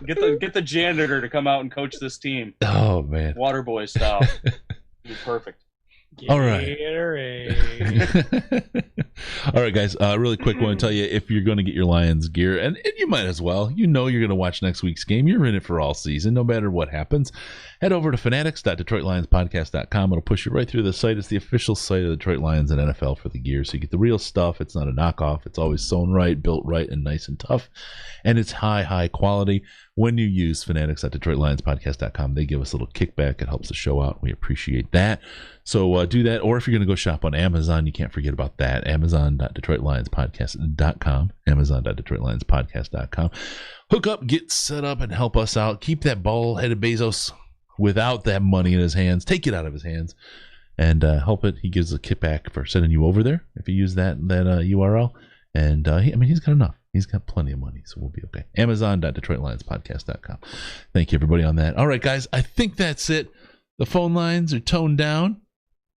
Get the janitor to come out and coach this team. Oh man, Waterboy style. Be perfect. All right. All right, guys. Really quick, I want to tell you, if you're going to get your Lions gear, and you might as well, you're going to watch next week's game. You're in it for all season, no matter what happens. Head over to fanatics.detroitlionspodcast.com. It'll push you right through the site. It's the official site of the Detroit Lions and NFL for the gear. So you get the real stuff. It's not a knockoff. It's always sewn right, built right, and nice and tough. And it's high quality. When you use fanatics.detroitlionspodcast.com, they give us a little kickback. It helps the show out. We appreciate that. So do that. Or if you're going to go shop on Amazon, you can't forget about that. Amazon.detroitlionspodcast.com. Amazon.detroitlionspodcast.com. Hook up, get set up, and help us out. Keep that bald-headed Bezos without that money in his hands. Take it out of his hands and help it. He gives a kickback for sending you over there if you use that URL. And he's got enough. He's got plenty of money, so we'll be okay. Amazon.detroitlionspodcast.com. Thank you, everybody, on that. All right, guys, I think that's it. The phone lines are toned down.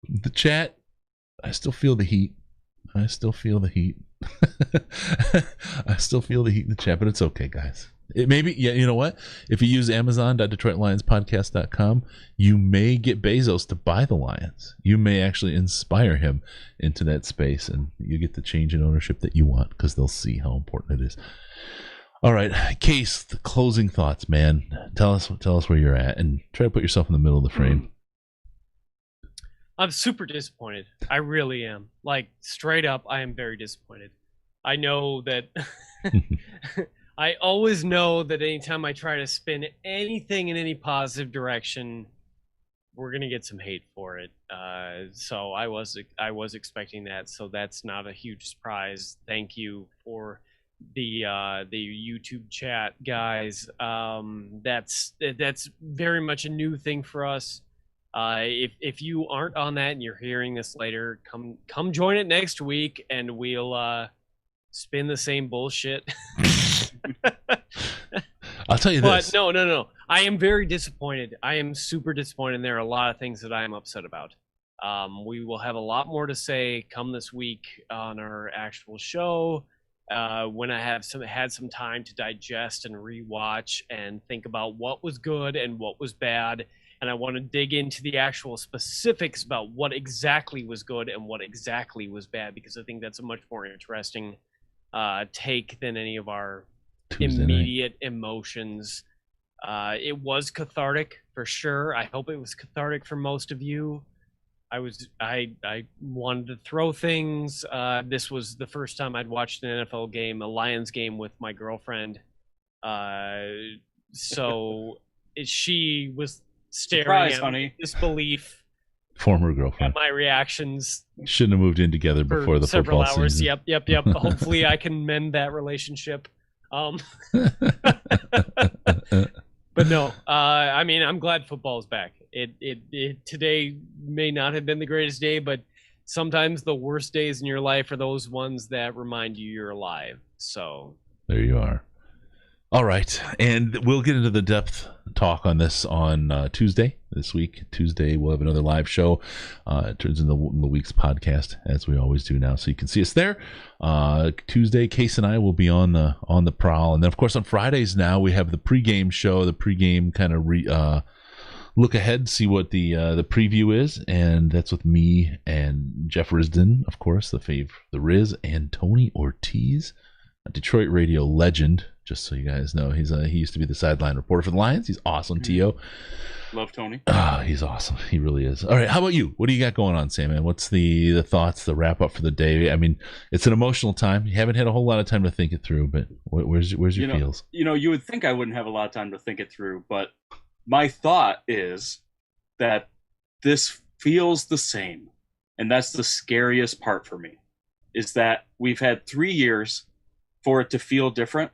The chat, I still feel the heat. I still feel the heat in the chat, but it's okay, guys. It maybe, you know what? If you use Amazon.detroitlionspodcast.com, you may get Bezos to buy the Lions. You may actually inspire him into that space, and you get the change in ownership that you want because they'll see how important it is. All right, Case, the closing thoughts, man. Tell us where you're at, and try to put yourself in the middle of the frame. I'm super disappointed. I really am. Like, straight up, I am very disappointed. I know that I always know that anytime I try to spin anything in any positive direction, we're gonna get some hate for it. So I was expecting that. So that's not a huge surprise. Thank you for the YouTube chat, guys. That's very much a new thing for us. If you aren't on that and you're hearing this later, come join it next week, and we'll spin the same bullshit. I'll tell you this. But no. I am very disappointed. I am super disappointed. There are a lot of things that I am upset about. We will have a lot more to say come this week on our actual show. When I had some time to digest and rewatch and think about what was good and what was bad. And I want to dig into the actual specifics about what exactly was good and what exactly was bad, because I think that's a much more interesting take than any of our immediate emotions. It was cathartic for sure. I hope it was cathartic for most of you. I wanted to throw things. This was the first time I'd watched an NFL game, a Lions game, with my girlfriend. So she was staring at me in disbelief. Former girlfriend. At my reactions. Shouldn't have moved in together before the several football hours. season. Yep. Hopefully I can mend that relationship. But no, I'm glad football is back. It today may not have been the greatest day, but sometimes the worst days in your life are those ones that remind you you're alive. So there you are. All right, and we'll get into the depth talk on this on Tuesday this week. Tuesday we'll have another live show. It turns into the week's podcast as we always do now, so you can see us there. Tuesday, Case and I will be on the prowl, and then of course on Fridays now we have the pregame show. The pregame kind of look ahead, see what the preview is, and that's with me and Jeff Risden, of course, the Riz, and Tony Ortiz, a Detroit radio legend. Just so you guys know, he used to be the sideline reporter for the Lions. He's awesome, T.O. Love Tony. He's awesome. He really is. All right, how about you? What do you got going on, Sam? Man? What's the thoughts, the wrap up for the day? I mean, it's an emotional time. You haven't had a whole lot of time to think it through, but where's your feels? You would think I wouldn't have a lot of time to think it through, but my thought is that this feels the same, and that's the scariest part for me. Is that we've had 3 years for it to feel different.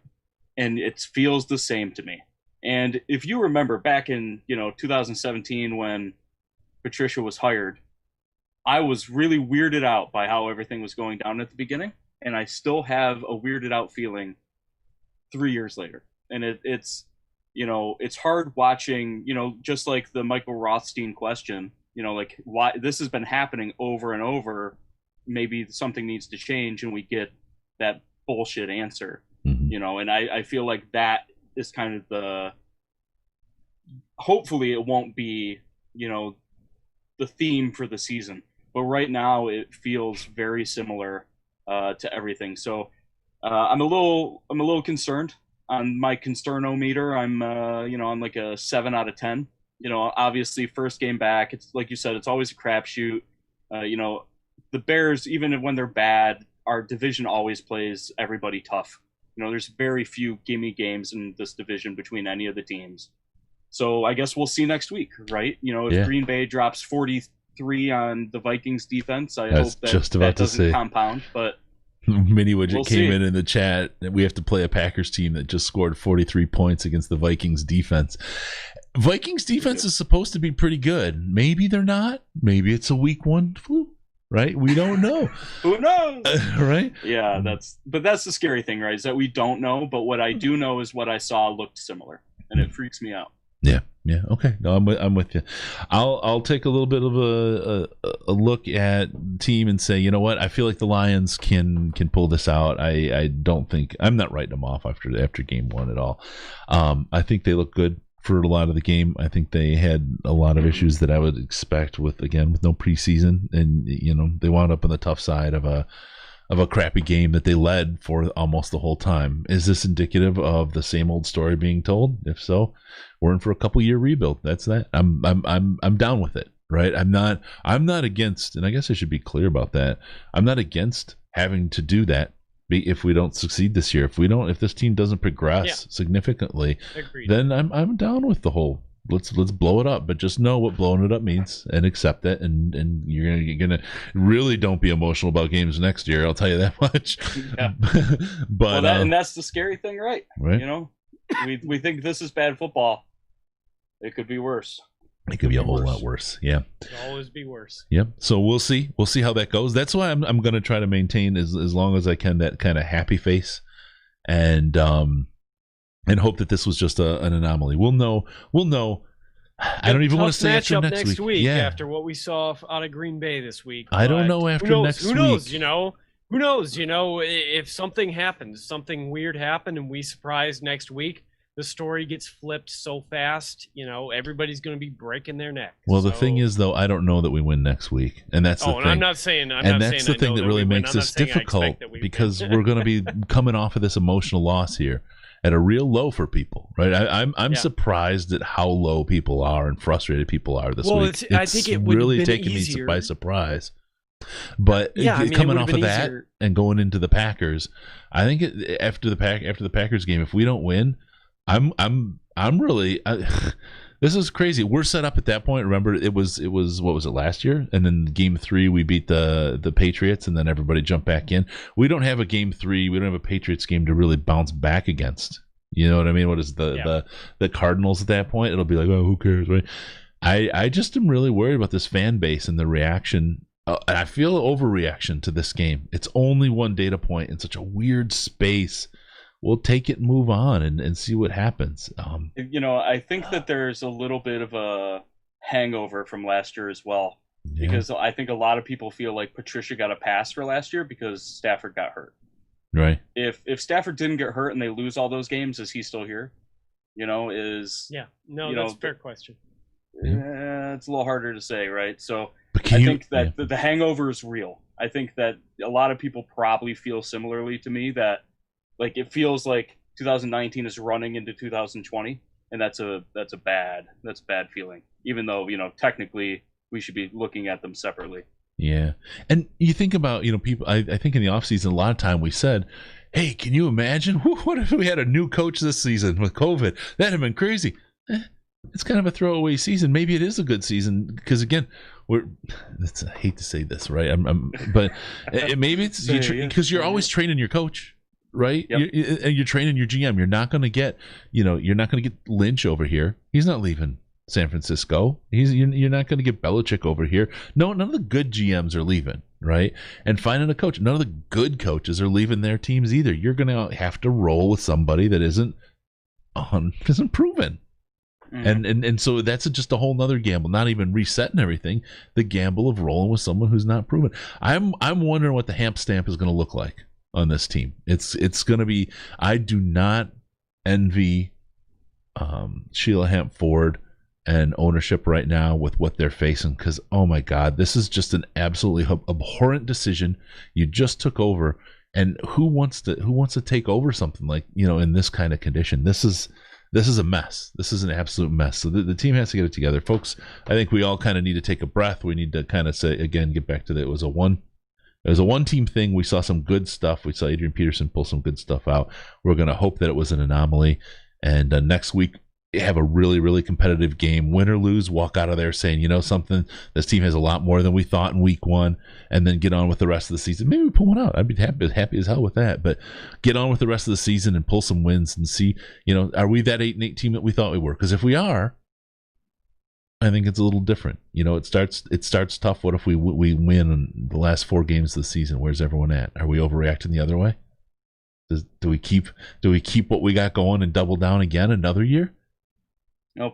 And it feels the same to me. And if you remember back in 2017 when Patricia was hired, I was really weirded out by how everything was going down at the beginning, and I still have a weirded out feeling 3 years later. And it's hard watching, just like the Michael Rothstein question, like why this has been happening over and over. Maybe something needs to change, and we get that bullshit answer. And I feel like that is kind of hopefully it won't be, the theme for the season, but right now it feels very similar to everything. So I'm a little concerned on my concernometer. I'm on like a 7 out of 10. Obviously first game back, it's like you said, it's always a crapshoot. The Bears, even when they're bad, our division always plays everybody tough. There's very few gimme games in this division between any of the teams. So I guess we'll see next week, right? If Green Bay drops 43 on the Vikings defense, I hope that doesn't compound. But Mini Widget came in the chat. We have to play a Packers team that just scored 43 points against the Vikings defense. Vikings defense is supposed to be pretty good. Maybe they're not. Maybe it's a week 1 fluke. Right? We don't know. Who knows? Right? Yeah, that's the scary thing, right? Is that we don't know, but what I do know is what I saw looked similar, and it freaks me out. Yeah. Okay. No, I'm with you. I'll take a little bit of a look at the team and say, you know what? I feel like the Lions can pull this out. I don't think I'm not writing them off after game 1 at all. I think they look good for a lot of the game. I think they had a lot of issues that I would expect with no preseason, and they wound up on the tough side of a crappy game that they led for almost the whole time. Is this indicative of the same old story being told? If so, we're in for a couple year rebuild. That's that. I'm down with it. Right? I'm not against, and I guess I should be clear about that. I'm not against having to do that. If we don't succeed this year, if this team doesn't progress significantly, Agreed. then I'm down with the whole let's blow it up, but just know what blowing it up means and accept it, and you're gonna really don't be emotional about games next year. I'll tell you that much. Yeah. But and that's the scary thing, right? Right. We think this is bad football. It could be worse. It could be a whole lot worse. Yeah. It'll always be worse. Yep. So we'll see. We'll see how that goes. That's why I'm going to try to maintain as long as I can that kind of happy face, and hope that this was just an anomaly. We'll know. I don't even want to say after next week. Yeah. After what we saw out of Green Bay this week. I don't know after next week. Who knows? Who knows? If something happens, something weird happened, and we surprise next week, the story gets flipped so fast, everybody's going to be breaking their neck. Well, the thing is, though, I don't know that we win next week, and that's the thing. And I'm not saying. That's the thing that really makes this difficult, because we're going to be coming off of this emotional loss here at a real low for people, right? I'm surprised at how low people are and frustrated people are this week. I think it would really have been taken easier. me by surprise. But coming off of that easier. and going into the Packers, I think after the Packers game, if we don't win, I'm really. This is crazy. We're set up at that point. Remember, it was what was it last year? And then game 3 we beat the Patriots, and then everybody jumped back in. We don't have a game 3. We don't have a Patriots game to really bounce back against. You know what I mean? What is the Cardinals at that point? It'll be like, oh, who cares, right? I just am really worried about this fan base and the reaction. And I feel overreaction to this game. It's only one data point in such a weird space. we'll take it and move on and see what happens. I think that there's a little bit of a hangover from last year as well, because I think a lot of people feel like Patricia got a pass for last year because Stafford got hurt. Right. If Stafford didn't get hurt and they lose all those games, is he still here? That's a fair question. It's a little harder to say, right? So I think that the hangover is real. I think that a lot of people probably feel similarly to me, that like it feels like 2019 is running into 2020, and that's a bad feeling. Even though technically we should be looking at them separately. Yeah, and you think about people. I think in the offseason, a lot of time we said, "Hey, can you imagine what if we had a new coach this season with COVID? That'd have been crazy." It's kind of a throwaway season. Maybe it is a good season because again, I hate to say this, right? But maybe it's because you're always training your coach, right? Yep. You're training your GM. You're not going to get, you're not going to get Lynch over here. He's not leaving San Francisco. You're not going to get Belichick over here. No, none of the good GMs are leaving, right? And finding a coach. None of the good coaches are leaving their teams either. You're going to have to roll with somebody that isn't proven. And so that's just a whole nother gamble, not even resetting everything, the gamble of rolling with someone who's not proven. I'm wondering what the Hamp stamp is going to look like on this team. It's going to be, I do not envy Sheila Hamp Ford and ownership right now with what they're facing, because oh my God, this is just an absolutely abhorrent decision. You just took over, and who wants to take over something like in this kind of condition? This is a mess. This is an absolute mess. So the team has to get it together, folks. I think we all kind of need to take a breath. We need to kind of say again, get back to that. It was a one team thing. We saw some good stuff. We saw Adrian Peterson pull some good stuff out. We're going to hope that it was an anomaly, and next week have a really, really competitive game. Win or lose, walk out of there saying, something, this team has a lot more than we thought in week one, and then get on with the rest of the season. Maybe we pull one out. I'd be happy as hell with that. But get on with the rest of the season and pull some wins and see, are we that 8-8 team that we thought we were? Because if we are, I think it's a little different. It starts tough. What if we win in the last 4 games of the season? Where's everyone at? Are we overreacting the other way? Do we keep what we got going and double down again another year?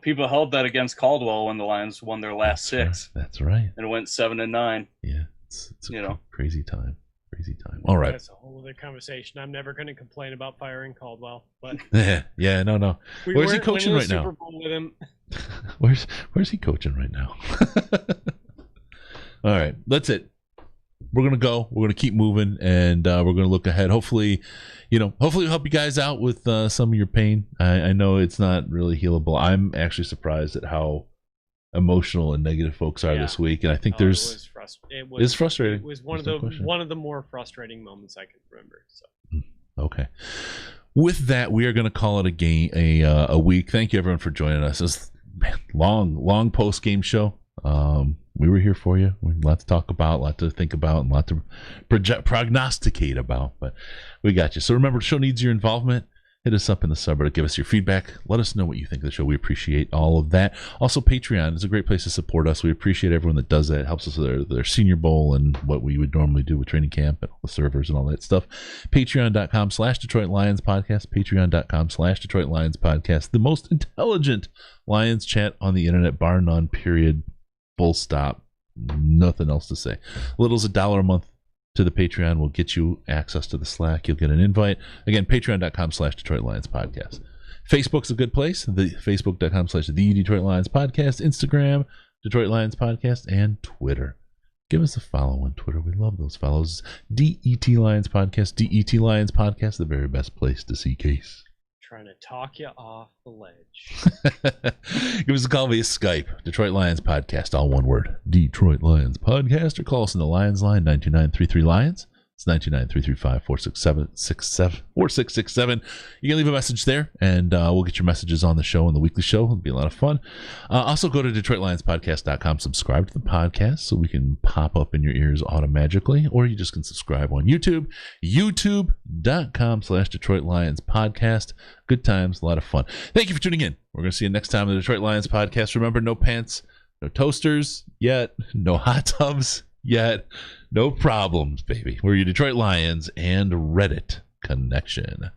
People held that against Caldwell when the Lions won their last 6. Right. That's right. And it went 7-9. Yeah, it's a crazy time. Crazy time. All right. That's a whole other conversation. I'm never going to complain about firing Caldwell, but yeah, no. Where's he coaching right now? Super Bowl with him. Where's he coaching right now? All right, that's it. We're gonna go. We're gonna keep moving, and we're gonna look ahead. Hopefully we'll help you guys out with some of your pain. I know it's not really healable. I'm actually surprised at how emotional and negative folks are this week, and I think it's frustrating. It was one of the more frustrating moments I can remember. So. Okay. With that, we are going to call it a week. Thank you everyone for joining us. This long post game show. We were here for you. We had a lot to talk about, a lot to think about, and a lot to prognosticate about. But we got you. So remember, the show needs your involvement. Hit us up in the subreddit. Give us your feedback. Let us know what you think of the show. We appreciate all of that. Also, Patreon is a great place to support us. We appreciate everyone that does that. It helps us with their Senior Bowl and what we would normally do with training camp and all the servers and all that stuff. Patreon.com/Detroit Lions Podcast. Patreon.com/Detroit Lions Podcast. The most intelligent Lions chat on the internet, bar none, period. Full stop. Nothing else to say. Little's $1 a month to the Patreon will get you access to the Slack. You'll get an invite. Again, patreon.com/Detroit Lions Podcast. Facebook's a good place. The Facebook.com/The Detroit Lions Podcast. Instagram, Detroit Lions Podcast, and Twitter. Give us a follow on Twitter. We love those follows. DET Lions Podcast. DET Lions Podcast, the very best place to see Case. Trying to talk you off the ledge. Give us a call via Skype. Detroit Lions Podcast, all one word. Detroit Lions Podcast. Or call us in the Lions line, 929-33-LIONS. It's 929-335-4667. You can leave a message there, and we'll get your messages on the show, on the weekly show. It'll be a lot of fun. Also, go to DetroitLionsPodcast.com. Subscribe to the podcast so we can pop up in your ears automatically, or you just can subscribe on YouTube. YouTube.com/Detroit Lions Podcast. Good times, a lot of fun. Thank you for tuning in. We're going to see you next time on the Detroit Lions Podcast. Remember, no pants, no toasters yet, no hot tubs yet. No problems, baby. We're your Detroit Lions and Reddit connection.